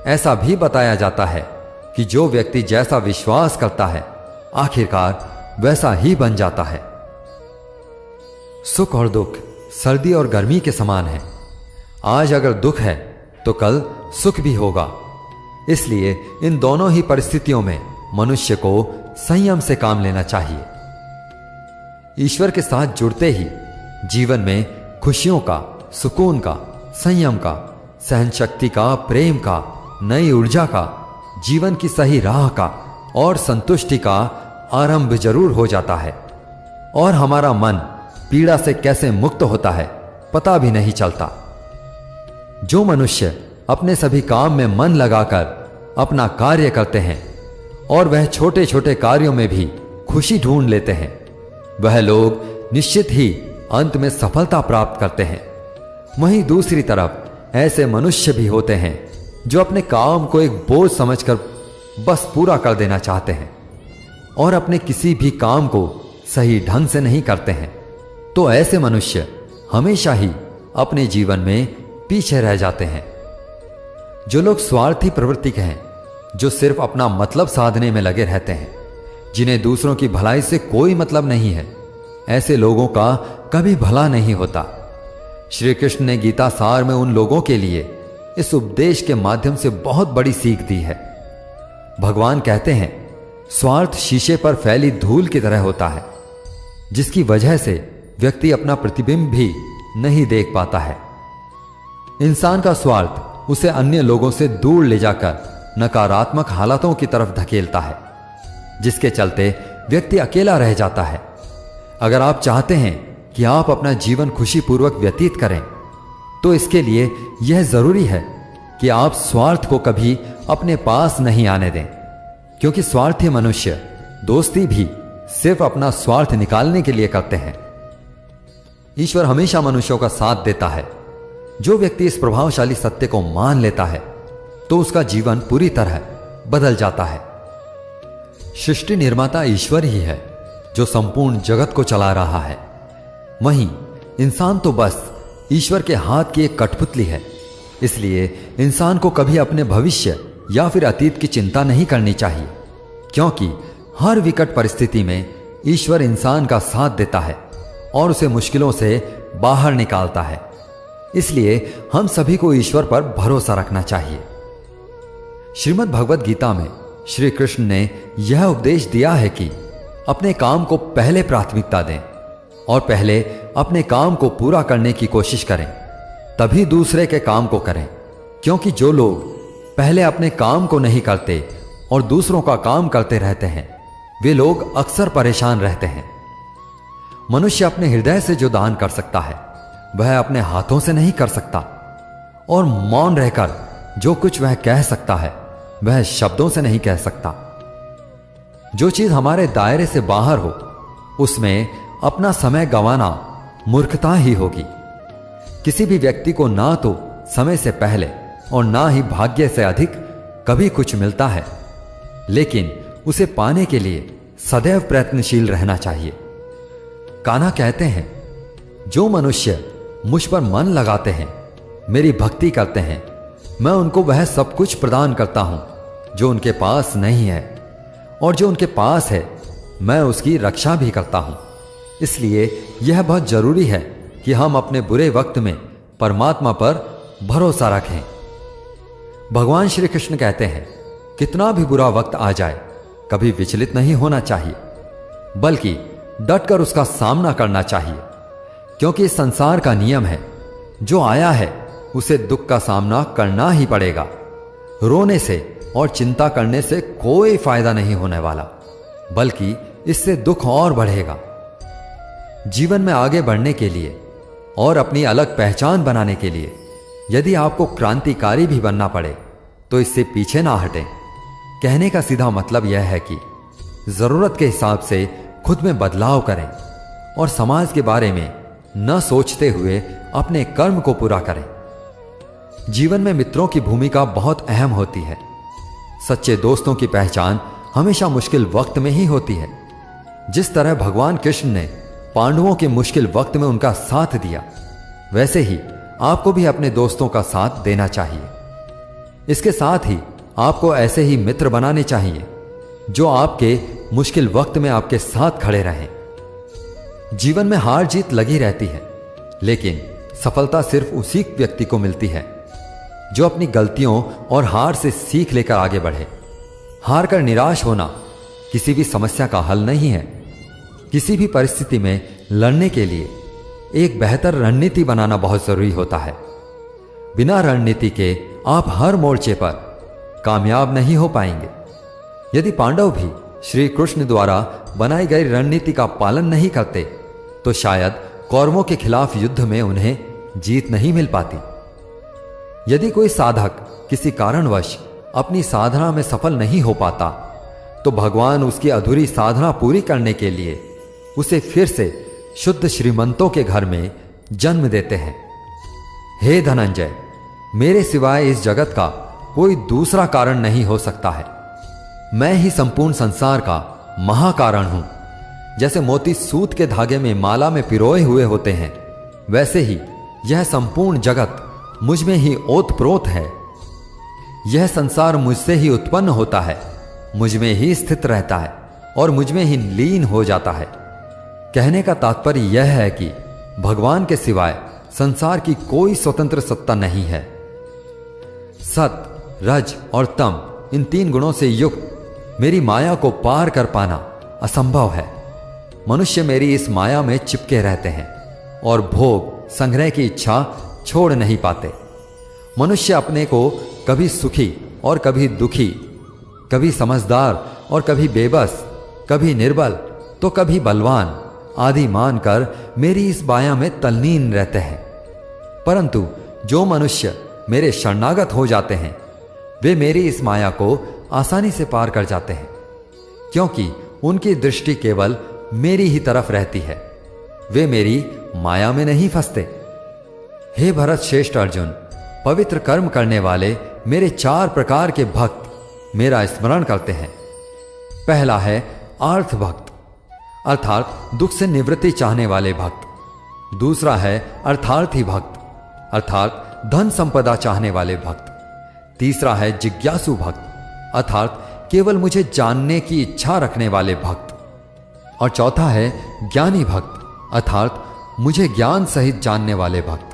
ऐसा भी बताया जाता है कि जो व्यक्ति जैसा विश्वास करता है आखिरकार वैसा ही बन जाता है। सुख और दुख सर्दी और गर्मी के समान है। आज अगर दुख है तो कल सुख भी होगा। इसलिए इन दोनों ही परिस्थितियों में मनुष्य को संयम से काम लेना चाहिए। ईश्वर के साथ जुड़ते ही जीवन में खुशियों का, सुकून का, संयम का, सहन शक्ति का, प्रेम का, नई ऊर्जा का, जीवन की सही राह का और संतुष्टि का आरंभ जरूर हो जाता है और हमारा मन पीड़ा से कैसे मुक्त होता है पता भी नहीं चलता। जो मनुष्य अपने सभी काम में मन लगाकर अपना कार्य करते हैं और वह छोटे छोटे कार्यों में भी खुशी ढूंढ लेते हैं, वह लोग निश्चित ही अंत में सफलता प्राप्त करते हैं। वहीं दूसरी तरफ ऐसे मनुष्य भी होते हैं जो अपने काम को एक बोझ समझकर बस पूरा कर देना चाहते हैं और अपने किसी भी काम को सही ढंग से नहीं करते हैं। तो ऐसे मनुष्य हमेशा ही अपने जीवन में पीछे रह जाते हैं। जो लोग स्वार्थी प्रवृत्ति के हैं, जो सिर्फ अपना मतलब साधने में लगे रहते हैं, जिन्हें दूसरों की भलाई से कोई मतलब नहीं है, ऐसे लोगों का कभी भला नहीं होता। श्री कृष्ण ने गीता सार में उन लोगों के लिए इस उपदेश के माध्यम से बहुत बड़ी सीख दी है। भगवान कहते हैं, स्वार्थ शीशे पर फैली धूल की तरह होता है, जिसकी वजह से व्यक्ति अपना प्रतिबिंब भी नहीं देख पाता है। इंसान का स्वार्थ उसे अन्य लोगों से दूर ले जाकर नकारात्मक हालातों की तरफ धकेलता है, जिसके चलते व्यक्ति अकेला रह जाता है। अगर आप चाहते हैं कि आप अपना जीवन खुशीपूर्वक व्यतीत करें, तो इसके लिए यह जरूरी है कि आप स्वार्थ को कभी अपने पास नहीं आने दें, क्योंकि स्वार्थी मनुष्य दोस्ती भी सिर्फ अपना स्वार्थ निकालने के लिए करते हैं। ईश्वर हमेशा मनुष्यों का साथ देता है। जो व्यक्ति इस प्रभावशाली सत्य को मान लेता है तो उसका जीवन पूरी तरह बदल जाता है। सृष्टि निर्माता ईश्वर ही है जो संपूर्ण जगत को चला रहा है। वहीं इंसान तो बस ईश्वर के हाथ की एक कठपुतली है। इसलिए इंसान को कभी अपने भविष्य या फिर अतीत की चिंता नहीं करनी चाहिए, क्योंकि हर विकट परिस्थिति में ईश्वर इंसान का साथ देता है और उसे मुश्किलों से बाहर निकालता है। इसलिए हम सभी को ईश्वर पर भरोसा रखना चाहिए। श्रीमद् भगवद गीता में श्री कृष्ण ने यह उपदेश दिया है कि अपने काम को पहले प्राथमिकता दें और पहले अपने काम को पूरा करने की कोशिश करें, तभी दूसरे के काम को करें। क्योंकि जो लोग पहले अपने काम को नहीं करते और दूसरों का काम करते रहते हैं, वे लोग अक्सर परेशान रहते हैं। मनुष्य अपने हृदय से जो दान कर सकता है वह अपने हाथों से नहीं कर सकता, और मौन रहकर जो कुछ वह कह सकता है वह शब्दों से नहीं कह सकता। जो चीज हमारे दायरे से बाहर हो उसमें अपना समय गंवाना मूर्खता ही होगी। किसी भी व्यक्ति को ना तो समय से पहले और ना ही भाग्य से अधिक कभी कुछ मिलता है, लेकिन उसे पाने के लिए सदैव प्रयत्नशील रहना चाहिए। कान्हा कहते हैं, जो मनुष्य मुझ पर मन लगाते हैं, मेरी भक्ति करते हैं, मैं उनको वह सब कुछ प्रदान करता हूं जो उनके पास नहीं है, और जो उनके पास है मैं उसकी रक्षा भी करता हूं। इसलिए यह बहुत जरूरी है कि हम अपने बुरे वक्त में परमात्मा पर भरोसा रखें। भगवान श्री कृष्ण कहते हैं, कितना भी बुरा वक्त आ जाए कभी विचलित नहीं होना चाहिए, बल्कि डटकर उसका सामना करना चाहिए। क्योंकि इस संसार का नियम है, जो आया है उसे दुख का सामना करना ही पड़ेगा। रोने से और चिंता करने से कोई फायदा नहीं होने वाला, बल्कि इससे दुख और बढ़ेगा। जीवन में आगे बढ़ने के लिए और अपनी अलग पहचान बनाने के लिए यदि आपको क्रांतिकारी भी बनना पड़े तो इससे पीछे ना हटें। कहने का सीधा मतलब यह है कि जरूरत के हिसाब से खुद में बदलाव करें और समाज के बारे में न सोचते हुए अपने कर्म को पूरा करें। जीवन में मित्रों की भूमिका बहुत अहम होती है। सच्चे दोस्तों की पहचान हमेशा मुश्किल वक्त में ही होती है। जिस तरह भगवान कृष्ण ने पांडवों के मुश्किल वक्त में उनका साथ दिया, वैसे ही आपको भी अपने दोस्तों का साथ देना चाहिए। इसके साथ ही आपको ऐसे ही मित्र बनाने चाहिए जो आपके मुश्किल वक्त में आपके साथ खड़े रहें। जीवन में हार जीत लगी रहती है, लेकिन सफलता सिर्फ उसी व्यक्ति को मिलती है जो अपनी गलतियों और हार से सीख लेकर आगे बढ़े। हार कर निराश होना किसी भी समस्या का हल नहीं है। किसी भी परिस्थिति में लड़ने के लिए एक बेहतर रणनीति बनाना बहुत जरूरी होता है। बिना रणनीति के आप हर मोर्चे पर कामयाब नहीं हो पाएंगे। यदि पांडव भी श्री कृष्ण द्वारा बनाई गई रणनीति का पालन नहीं करते तो शायद कौरवों के खिलाफ युद्ध में उन्हें जीत नहीं मिल पाती। यदि कोई साधक किसी कारणवश अपनी साधना में सफल नहीं हो पाता तो भगवान उसकी अधूरी साधना पूरी करने के लिए उसे फिर से शुद्ध श्रीमंतों के घर में जन्म देते हैं। हे धनंजय, मेरे सिवाय इस जगत का कोई दूसरा कारण नहीं हो सकता है। मैं ही संपूर्ण संसार का महाकारण हूं। जैसे मोती सूत के धागे में माला में पिरोए हुए होते हैं, वैसे ही यह संपूर्ण जगत मुझ में ही ओतप्रोत है। यह संसार मुझसे ही उत्पन्न होता है, मुझ में ही स्थित रहता है और मुझ में ही लीन हो जाता है। कहने का तात्पर्य यह है कि भगवान के सिवाय संसार की कोई स्वतंत्र सत्ता नहीं है। सत, रज और तम, इन तीन गुणों से युक्त मेरी माया को पार कर पाना असंभव है। मनुष्य मेरी इस माया में चिपके रहते हैं और भोग संग्रह की इच्छा छोड़ नहीं पाते। मनुष्य अपने को कभी सुखी और कभी दुखी, कभी समझदार और कभी बेबस, कभी निर्बल तो कभी बलवान आदि मानकर मेरी इस माया में तल्लीन रहते हैं। परंतु जो मनुष्य मेरे शरणागत हो जाते हैं वे मेरी इस माया को आसानी से पार कर जाते हैं, क्योंकि उनकी दृष्टि केवल मेरी ही तरफ रहती है। वे मेरी माया में नहीं फंसते। हे भरत श्रेष्ठ अर्जुन, पवित्र कर्म करने वाले मेरे 4 प्रकार के भक्त मेरा स्मरण करते हैं। पहला है अर्थ भक्त, अर्थात दुख से निवृत्ति चाहने वाले भक्त। दूसरा है अर्थार्थी भक्त, अर्थात धन संपदा चाहने वाले भक्त। तीसरा है जिज्ञासु भक्त, अर्थात केवल मुझे जानने की इच्छा रखने वाले भक्त। और चौथा है ज्ञानी भक्त, अर्थात मुझे ज्ञान सहित जानने वाले भक्त।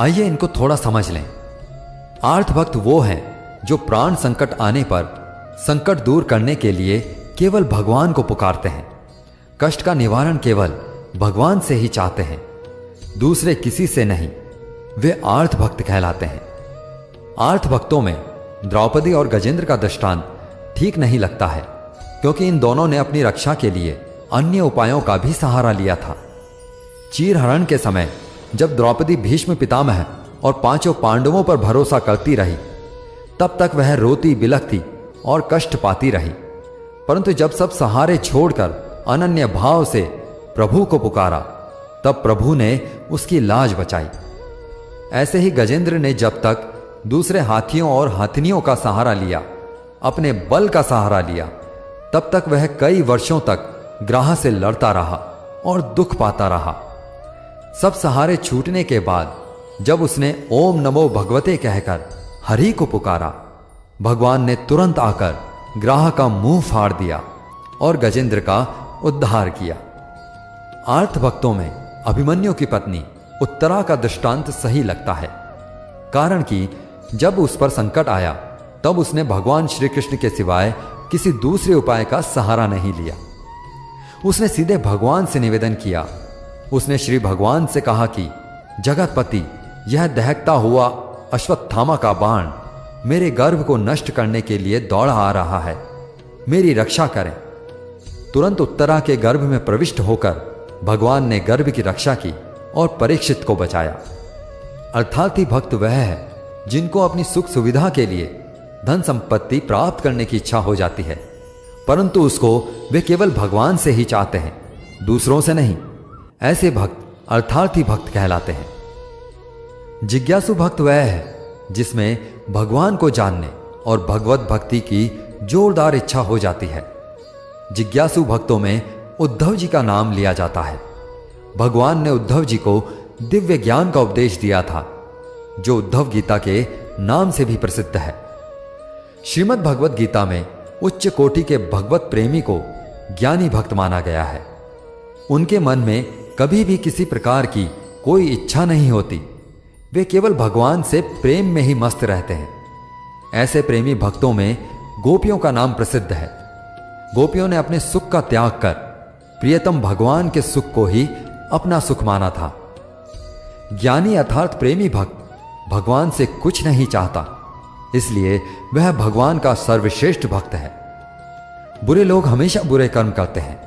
आइए इनको थोड़ा समझ लें। आर्थ भक्त वो हैं जो प्राण संकट आने पर संकट दूर करने के लिए केवल भगवान को पुकारते हैं, कष्ट का निवारण केवल भगवान से ही चाहते हैं, दूसरे किसी से नहीं, वे आर्थ भक्त कहलाते हैं। आर्थ भक्तों में द्रौपदी और गजेंद्र का दृष्टांत ठीक नहीं लगता है, क्योंकि इन दोनों ने अपनी रक्षा के लिए अन्य उपायों का भी सहारा लिया था। चीरहरण के समय जब द्रौपदी भीष्म पितामह और पांचों पांडवों पर भरोसा करती रही, तब तक वह रोती बिलखती और कष्ट पाती रही, परंतु जब सब सहारे छोड़कर अनन्य भाव से प्रभु को पुकारा, तब प्रभु ने उसकी लाज बचाई। ऐसे ही गजेंद्र ने जब तक दूसरे हाथियों और हाथिनियों का सहारा लिया, अपने बल का सहारा लिया, तब तक वह कई वर्षों तक ग्राह से लड़ता रहा और दुख पाता रहा। सब सहारे छूटने के बाद जब उसने ओम नमो भगवते कहकर हरि को पुकारा, भगवान ने तुरंत आकर ग्राह का मुंह फाड़ दिया और गजेंद्र का उद्धार किया। आर्थ भक्तों में अभिमन्यु की पत्नी उत्तरा का दृष्टांत सही लगता है, कारण कि जब उस पर संकट आया तब उसने भगवान श्री कृष्ण के सिवाय किसी दूसरे उपाय का सहारा नहीं लिया। उसने सीधे भगवान से निवेदन किया। उसने श्री भगवान से कहा कि जगतपति, यह दहकता हुआ अश्वत्थामा का बाण मेरे गर्भ को नष्ट करने के लिए दौड़ा आ रहा है, मेरी रक्षा करें। तुरंत उत्तरा के गर्भ में प्रविष्ट होकर भगवान ने गर्भ की रक्षा की और परीक्षित को बचाया। अर्थात ही भक्त वह है जिनको अपनी सुख सुविधा के लिए धन संपत्ति प्राप्त करने की इच्छा हो जाती है, परंतु उसको वे केवल भगवान से ही चाहते हैं, दूसरों से नहीं। ऐसे भक्त अर्थार्थी भक्त कहलाते हैं। जिज्ञासु भक्त वह है जिसमें भगवान को जानने और भगवत भक्ति की जोरदार इच्छा हो जाती है। जिज्ञासु भक्तों में उद्धव जी का नाम लिया जाता है। भगवान ने उद्धव जी को दिव्य ज्ञान का उपदेश दिया था, जो उद्धव गीता के नाम से भी प्रसिद्ध है। श्रीमद् भगवत गीता में उच्च कोटि के भगवत प्रेमी को ज्ञानी भक्त माना गया है। उनके मन में कभी भी किसी प्रकार की कोई इच्छा नहीं होती, वे केवल भगवान से प्रेम में ही मस्त रहते हैं। ऐसे प्रेमी भक्तों में गोपियों का नाम प्रसिद्ध है। गोपियों ने अपने सुख का त्याग कर प्रियतम भगवान के सुख को ही अपना सुख माना था। ज्ञानी अर्थात प्रेमी भक्त भगवान से कुछ नहीं चाहता, इसलिए वह भगवान का सर्वश्रेष्ठ भक्त है। बुरे लोग हमेशा बुरे कर्म करते हैं,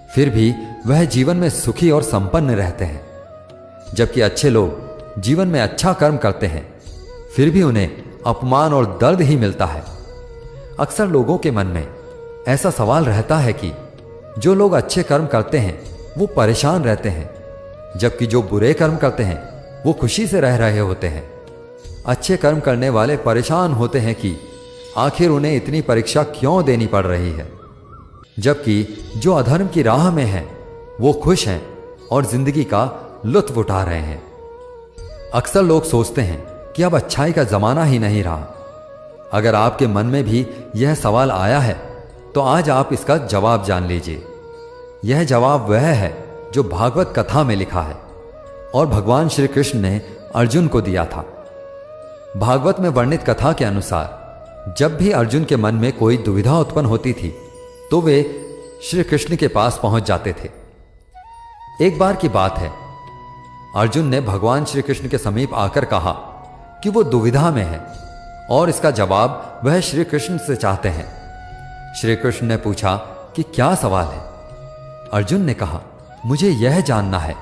फिर भी वह जीवन में सुखी और संपन्न रहते हैं, जबकि अच्छे लोग जीवन में अच्छा कर्म करते हैं, फिर भी उन्हें अपमान और दर्द ही मिलता है। अक्सर लोगों के मन में ऐसा सवाल रहता है कि जो लोग अच्छे कर्म करते हैं वो परेशान रहते हैं, जबकि जो बुरे कर्म करते हैं वो खुशी से रह रहे होते हैं। अच्छे कर्म करने वाले परेशान होते हैं कि आखिर उन्हें इतनी परीक्षा क्यों देनी पड़ रही है, जबकि जो अधर्म की राह में हैं वो खुश हैं और जिंदगी का लुत्फ उठा रहे हैं। अक्सर लोग सोचते हैं कि अब अच्छाई का जमाना ही नहीं रहा। अगर आपके मन में भी यह सवाल आया है तो आज आप इसका जवाब जान लीजिए। यह जवाब वह है जो भागवत कथा में लिखा है और भगवान श्री कृष्ण ने अर्जुन को दिया था। भागवत में वर्णित कथा के अनुसार जब भी अर्जुन के मन में कोई दुविधा उत्पन्न होती थी तो वे श्री कृष्ण के पास पहुंच जाते थे। एक बार की बात है, अर्जुन ने भगवान श्री कृष्ण के समीप आकर कहा कि वो दुविधा में है और इसका जवाब वह श्री कृष्ण से चाहते हैं। श्री कृष्ण ने पूछा कि क्या सवाल है। अर्जुन ने कहा, मुझे यह जानना है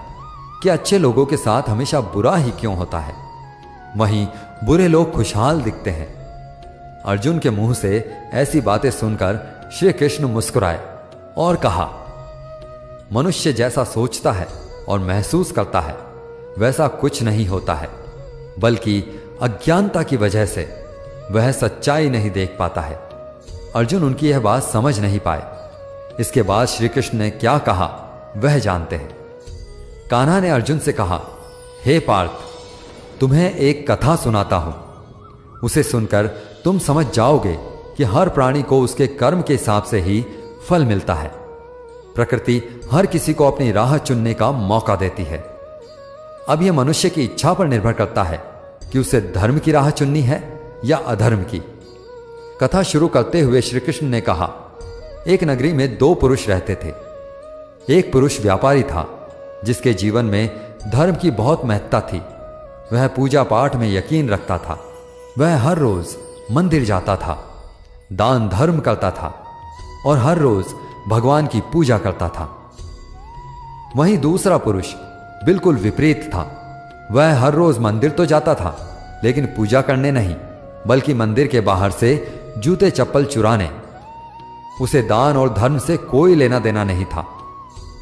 कि अच्छे लोगों के साथ हमेशा बुरा ही क्यों होता है, वहीं बुरे लोग खुशहाल दिखते हैं। अर्जुन के मुंह से ऐसी बातें सुनकर श्री कृष्ण मुस्कुराए और कहा, मनुष्य जैसा सोचता है और महसूस करता है वैसा कुछ नहीं होता है, बल्कि अज्ञानता की वजह से वह सच्चाई नहीं देख पाता है। अर्जुन उनकी यह बात समझ नहीं पाए। इसके बाद श्री कृष्ण ने क्या कहा वह जानते हैं। कान्हा ने अर्जुन से कहा, हे पार्थ, तुम्हें एक कथा सुनाता हूं, उसे सुनकर तुम समझ जाओगे कि हर प्राणी को उसके कर्म के हिसाब से ही फल मिलता है। प्रकृति हर किसी को अपनी राह चुनने का मौका देती है। अब यह मनुष्य की इच्छा पर निर्भर करता है कि उसे धर्म की राह चुननी है या अधर्म की। कथा शुरू करते हुए श्री कृष्ण ने कहा, एक नगरी में 2 पुरुष रहते थे। एक पुरुष व्यापारी था जिसके जीवन में धर्म की बहुत महत्ता थी। वह पूजा पाठ में यकीन रखता था। वह हर रोज मंदिर जाता था, दान धर्म करता था और हर रोज भगवान की पूजा करता था। वहीं दूसरा पुरुष बिल्कुल विपरीत था। वह हर रोज मंदिर तो जाता था, लेकिन पूजा करने नहीं, बल्कि मंदिर के बाहर से जूते चप्पल चुराने। उसे दान और धर्म से कोई लेना देना नहीं था।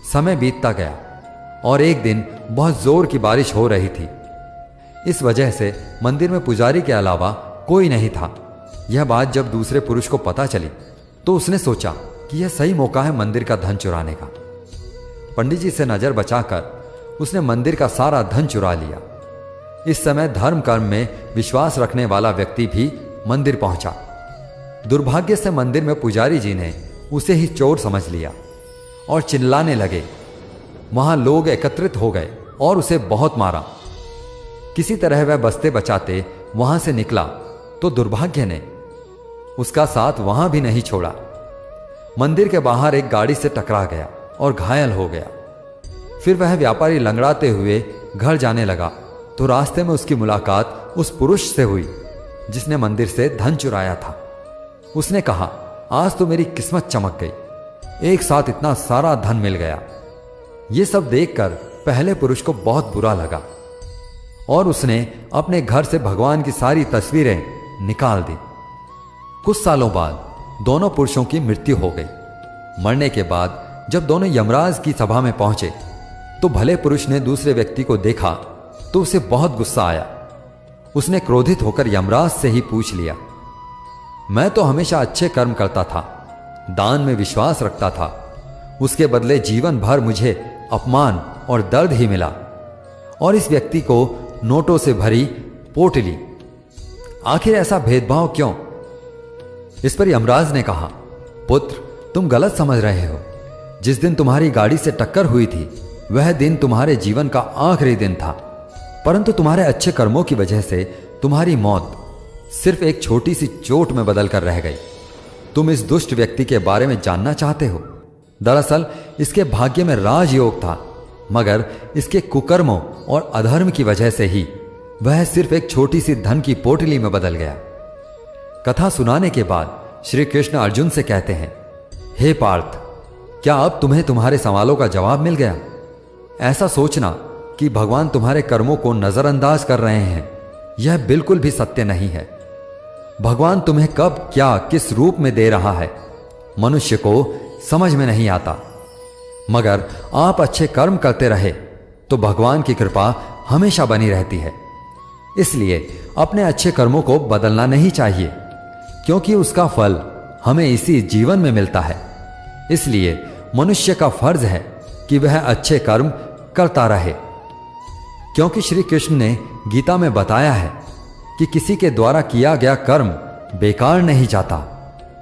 समय बीतता गया और एक दिन बहुत जोर की बारिश हो रही थी। इस वजह से मंदिर में पुजारी के अलावा कोई नहीं था। यह बात जब दूसरे पुरुष को पता चली तो उसने सोचा कि यह सही मौका है मंदिर का धन चुराने का। पंडित जी से नजर बचाकर उसने मंदिर का सारा धन चुरा लिया। इस समय धर्म कर्म में विश्वास रखने वाला व्यक्ति भी मंदिर पहुंचा। दुर्भाग्य से मंदिर में पुजारी जी ने उसे ही चोर समझ लिया और चिल्लाने लगे। वहां लोग एकत्रित हो गए और उसे बहुत मारा। किसी तरह वह बचते बचाते वहां से निकला तो दुर्भाग्य ने उसका साथ वहां भी नहीं छोड़ा। मंदिर के बाहर एक गाड़ी से टकरा गया और घायल हो गया। फिर वह व्यापारी लंगड़ाते हुए घर जाने लगा तो रास्ते में उसकी मुलाकात उस पुरुष से हुई जिसने मंदिर से धन चुराया था। उसने कहा, आज तो मेरी किस्मत चमक गई, एक साथ इतना सारा धन मिल गया। यह सब देखकर पहले पुरुष को बहुत बुरा लगा और उसने अपने घर से भगवान की सारी तस्वीरें निकाल दी। कुछ सालों बाद दोनों पुरुषों की मृत्यु हो गई। मरने के बाद जब दोनों यमराज की सभा में पहुंचे तो भले पुरुष ने दूसरे व्यक्ति को देखा तो उसे बहुत गुस्सा आया। उसने क्रोधित होकर यमराज से ही पूछ लिया, मैं तो हमेशा अच्छे कर्म करता था, दान में विश्वास रखता था, उसके बदले जीवन भर मुझे अपमान और दर्द ही मिला, और इस व्यक्ति को नोटों से भरी पोटली, आखिर ऐसा भेदभाव क्यों? इस पर यमराज ने कहा, पुत्र, तुम गलत समझ रहे हो। जिस दिन तुम्हारी गाड़ी से टक्कर हुई थी वह दिन तुम्हारे जीवन का आखिरी दिन था, परंतु तुम्हारे अच्छे कर्मों की वजह से तुम्हारी मौत सिर्फ एक छोटी सी चोट में बदल कर रह गई। तुम इस दुष्ट व्यक्ति के बारे में जानना चाहते हो? दरअसल इसके भाग्य में राजयोग था, मगर इसके कुकर्मों और अधर्म की वजह से ही वह सिर्फ एक छोटी सी धन की पोटली में बदल गया। कथा सुनाने के बाद श्री कृष्ण अर्जुन से कहते हैं, हे पार्थ, क्या अब तुम्हें तुम्हारे सवालों का जवाब मिल गया? ऐसा सोचना कि भगवान तुम्हारे कर्मों को नजरअंदाज कर रहे हैं, यह बिल्कुल भी सत्य नहीं है। भगवान तुम्हें कब क्या किस रूप में दे रहा है मनुष्य को समझ में नहीं आता, मगर आप अच्छे कर्म करते रहे तो भगवान की कृपा हमेशा बनी रहती है। इसलिए अपने अच्छे कर्मों को बदलना नहीं चाहिए, क्योंकि उसका फल हमें इसी जीवन में मिलता है। इसलिए मनुष्य का फर्ज है कि वह अच्छे कर्म करता रहे, क्योंकि श्री कृष्ण ने गीता में बताया है कि किसी के द्वारा किया गया कर्म बेकार नहीं जाता,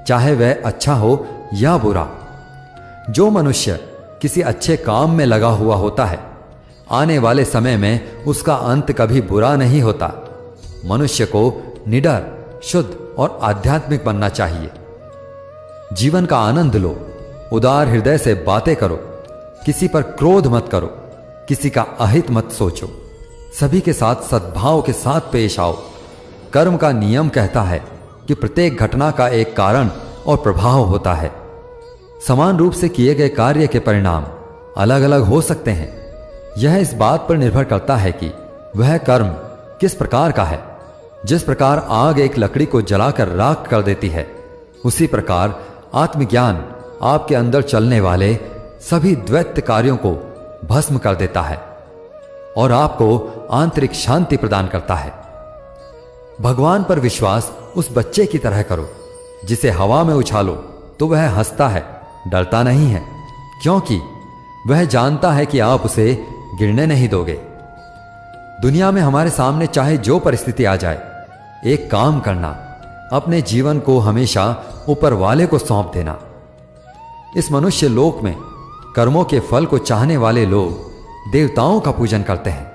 चाहे वह अच्छा हो या बुरा। जो मनुष्य किसी अच्छे काम में लगा हुआ होता है, आने वाले समय में उसका अंत कभी बुरा नहीं होता। मनुष्य को निडर, शुद्ध और आध्यात्मिक बनना चाहिए। जीवन का आनंद लो, उदार हृदय से बातें करो, किसी पर क्रोध मत करो, किसी का अहित मत सोचो, सभी के साथ सद्भाव के साथ पेश आओ। कर्म का नियम कहता है कि प्रत्येक घटना का एक कारण और प्रभाव होता है। समान रूप से किए गए कार्य के परिणाम अलग अलग हो सकते हैं। यह इस बात पर निर्भर करता है कि वह कर्म किस प्रकार का है। जिस प्रकार आग एक लकड़ी को जलाकर राख कर देती है, उसी प्रकार आत्मज्ञान आपके अंदर चलने वाले सभी द्वैत कार्यों को भस्म कर देता है और आपको आंतरिक शांति प्रदान करता है। भगवान पर विश्वास उस बच्चे की तरह करो जिसे हवा में उछालो तो वह हंसता है, डरता नहीं है, क्योंकि वह जानता है कि आप उसे गिरने नहीं दोगे। दुनिया में हमारे सामने चाहे जो परिस्थिति आ जाए, एक काम करना, अपने जीवन को हमेशा ऊपर वाले को सौंप देना। इस मनुष्य लोक में कर्मों के फल को चाहने वाले लोग देवताओं का पूजन करते हैं,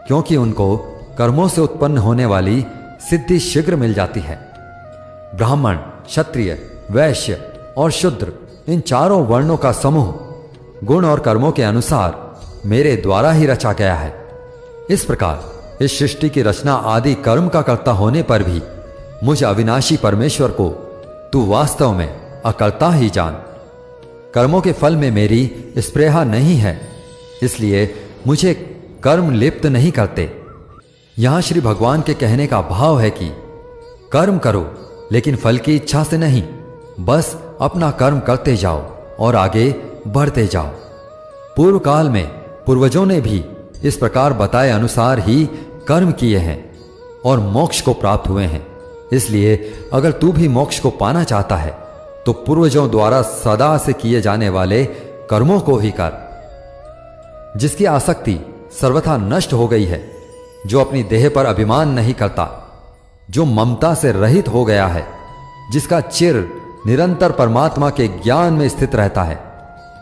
क्योंकि उनको कर्मों से उत्पन्न होने वाली सिद्धि शीघ्र मिल जाती है। ब्राह्मण क्षत्रिय, वैश्य और शूद्र, इन चारों वर्णों का समूह गुण और कर्मों के अनुसार मेरे द्वारा ही रचा गया है। इस प्रकार इस सृष्टि की रचना आदि कर्म का कर्ता होने पर भी मुझ अविनाशी परमेश्वर को तू वास्तव में अकर्ता ही जान। कर्मों के फल में मेरी स्पृहा नहीं है, इसलिए मुझे कर्म लिप्त नहीं करते। यहां श्री भगवान के कहने का भाव है कि कर्म करो लेकिन फल की इच्छा से नहीं, बस अपना कर्म करते जाओ और आगे बढ़ते जाओ। पूर्व काल में पूर्वजों ने भी इस प्रकार बताए अनुसार ही कर्म किए हैं और मोक्ष को प्राप्त हुए हैं। इसलिए अगर तू भी मोक्ष को पाना चाहता है तो पूर्वजों द्वारा सदा से किए जाने वाले कर्मों को ही कर। जिसकी आसक्ति सर्वथा नष्ट हो गई है, जो अपनी देह पर अभिमान नहीं करता, जो ममता से रहित हो गया है, जिसका चिर निरंतर परमात्मा के ज्ञान में स्थित रहता है,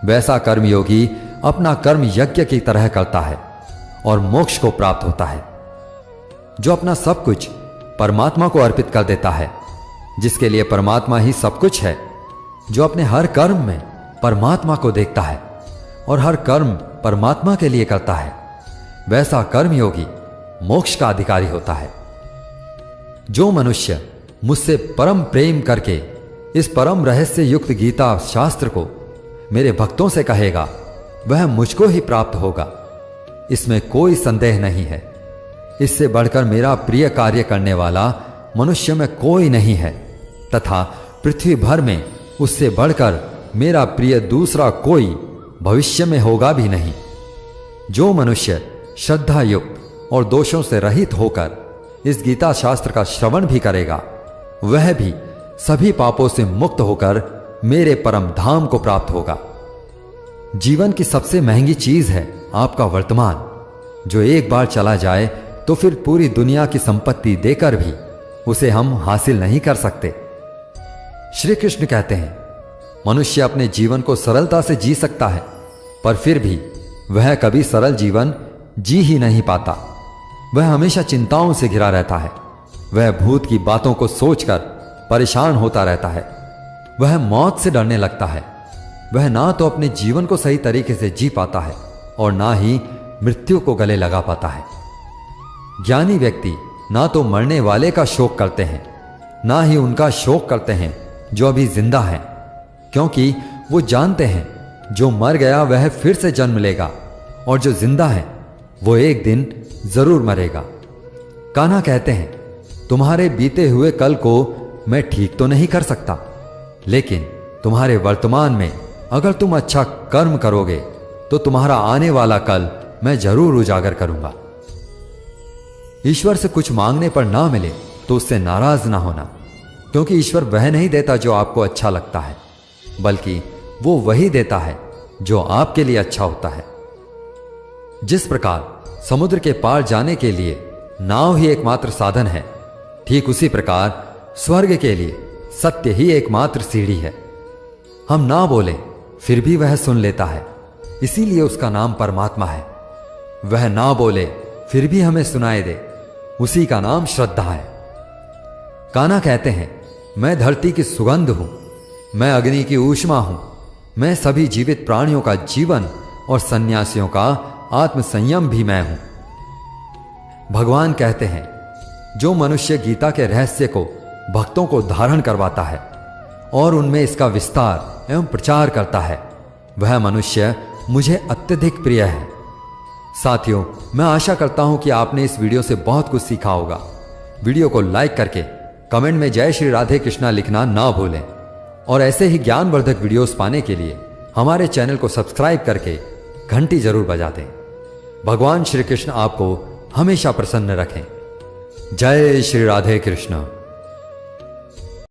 वैसा कर्मयोगी अपना कर्म यज्ञ की तरह करता है और मोक्ष को प्राप्त होता है। जो अपना सब कुछ परमात्मा को अर्पित कर देता है, जिसके लिए परमात्मा ही सब कुछ है, जो अपने हर कर्म में परमात्मा को देखता है और हर कर्म परमात्मा के लिए करता है, वैसा कर्मयोगी मोक्ष का अधिकारी होता है। जो मनुष्य मुझसे परम प्रेम करके इस परम रहस्य युक्त गीता शास्त्र को मेरे भक्तों से कहेगा, वह मुझको ही प्राप्त होगा, इसमें कोई संदेह नहीं है। इससे बढ़कर मेरा प्रिय कार्य करने वाला मनुष्य में कोई नहीं है, तथा पृथ्वी भर में उससे बढ़कर मेरा प्रिय दूसरा कोई भविष्य में होगा भी नहीं। जो मनुष्य श्रद्धा युक्त और दोषों से रहित होकर इस गीता शास्त्र का श्रवण भी करेगा, वह भी सभी पापों से मुक्त होकर मेरे परम धाम को प्राप्त होगा। जीवन की सबसे महंगी चीज है आपका वर्तमान, जो एक बार चला जाए तो फिर पूरी दुनिया की संपत्ति देकर भी उसे हम हासिल नहीं कर सकते। श्री कृष्ण कहते हैं, मनुष्य अपने जीवन को सरलता से जी सकता है, पर फिर भी वह कभी सरल जीवन जी ही नहीं पाता। वह हमेशा चिंताओं से घिरा रहता है। वह भूत की बातों को सोचकर परेशान होता रहता है। वह मौत से डरने लगता है। वह ना तो अपने जीवन को सही तरीके से जी पाता है और ना ही मृत्यु को गले लगा पाता है। ज्ञानी व्यक्ति ना तो मरने वाले का शोक करते हैं, ना ही उनका शोक करते हैं जो अभी जिंदा हैं, क्योंकि वो जानते हैं जो मर गया वह फिर से जन्म लेगा और जो जिंदा है वो एक दिन जरूर मरेगा। कान्हा कहते हैं, तुम्हारे बीते हुए कल को मैं ठीक तो नहीं कर सकता, लेकिन तुम्हारे वर्तमान में अगर तुम अच्छा कर्म करोगे तो तुम्हारा आने वाला कल मैं जरूर उजागर करूंगा। ईश्वर से कुछ मांगने पर ना मिले तो उससे नाराज ना होना, क्योंकि ईश्वर वह नहीं देता जो आपको अच्छा लगता है, बल्कि वो वही देता है जो आपके लिए अच्छा होता है। जिस प्रकार समुद्र के पार जाने के लिए नाव ही एकमात्र साधन है, ठीक उसी प्रकार स्वर्ग के लिए सत्य ही एकमात्र सीढ़ी है। हम ना बोले फिर भी वह सुन लेता है, इसीलिए उसका नाम परमात्मा है। वह ना बोले फिर भी हमें सुनाई दे, उसी का नाम श्रद्धा है। कान्हा कहते हैं, मैं धरती की सुगंध हूं, मैं अग्नि की ऊष्मा हूं, मैं सभी जीवित प्राणियों का जीवन और सन्यासियों का आत्मसंयम भी मैं हूं। भगवान कहते हैं, जो मनुष्य गीता के रहस्य को भक्तों को धारण करवाता है और उनमें इसका विस्तार एवं प्रचार करता है, वह मनुष्य मुझे अत्यधिक प्रिय है। साथियों, मैं आशा करता हूं कि आपने इस वीडियो से बहुत कुछ सीखा होगा। वीडियो को लाइक करके कमेंट में जय श्री राधे कृष्णा लिखना ना भूलें और ऐसे ही ज्ञानवर्धक वीडियोस पाने के लिए हमारे चैनल को सब्सक्राइब करके घंटी जरूर बजा दें। भगवान श्री कृष्ण आपको हमेशा प्रसन्न रखें। जय श्री राधे कृष्ण।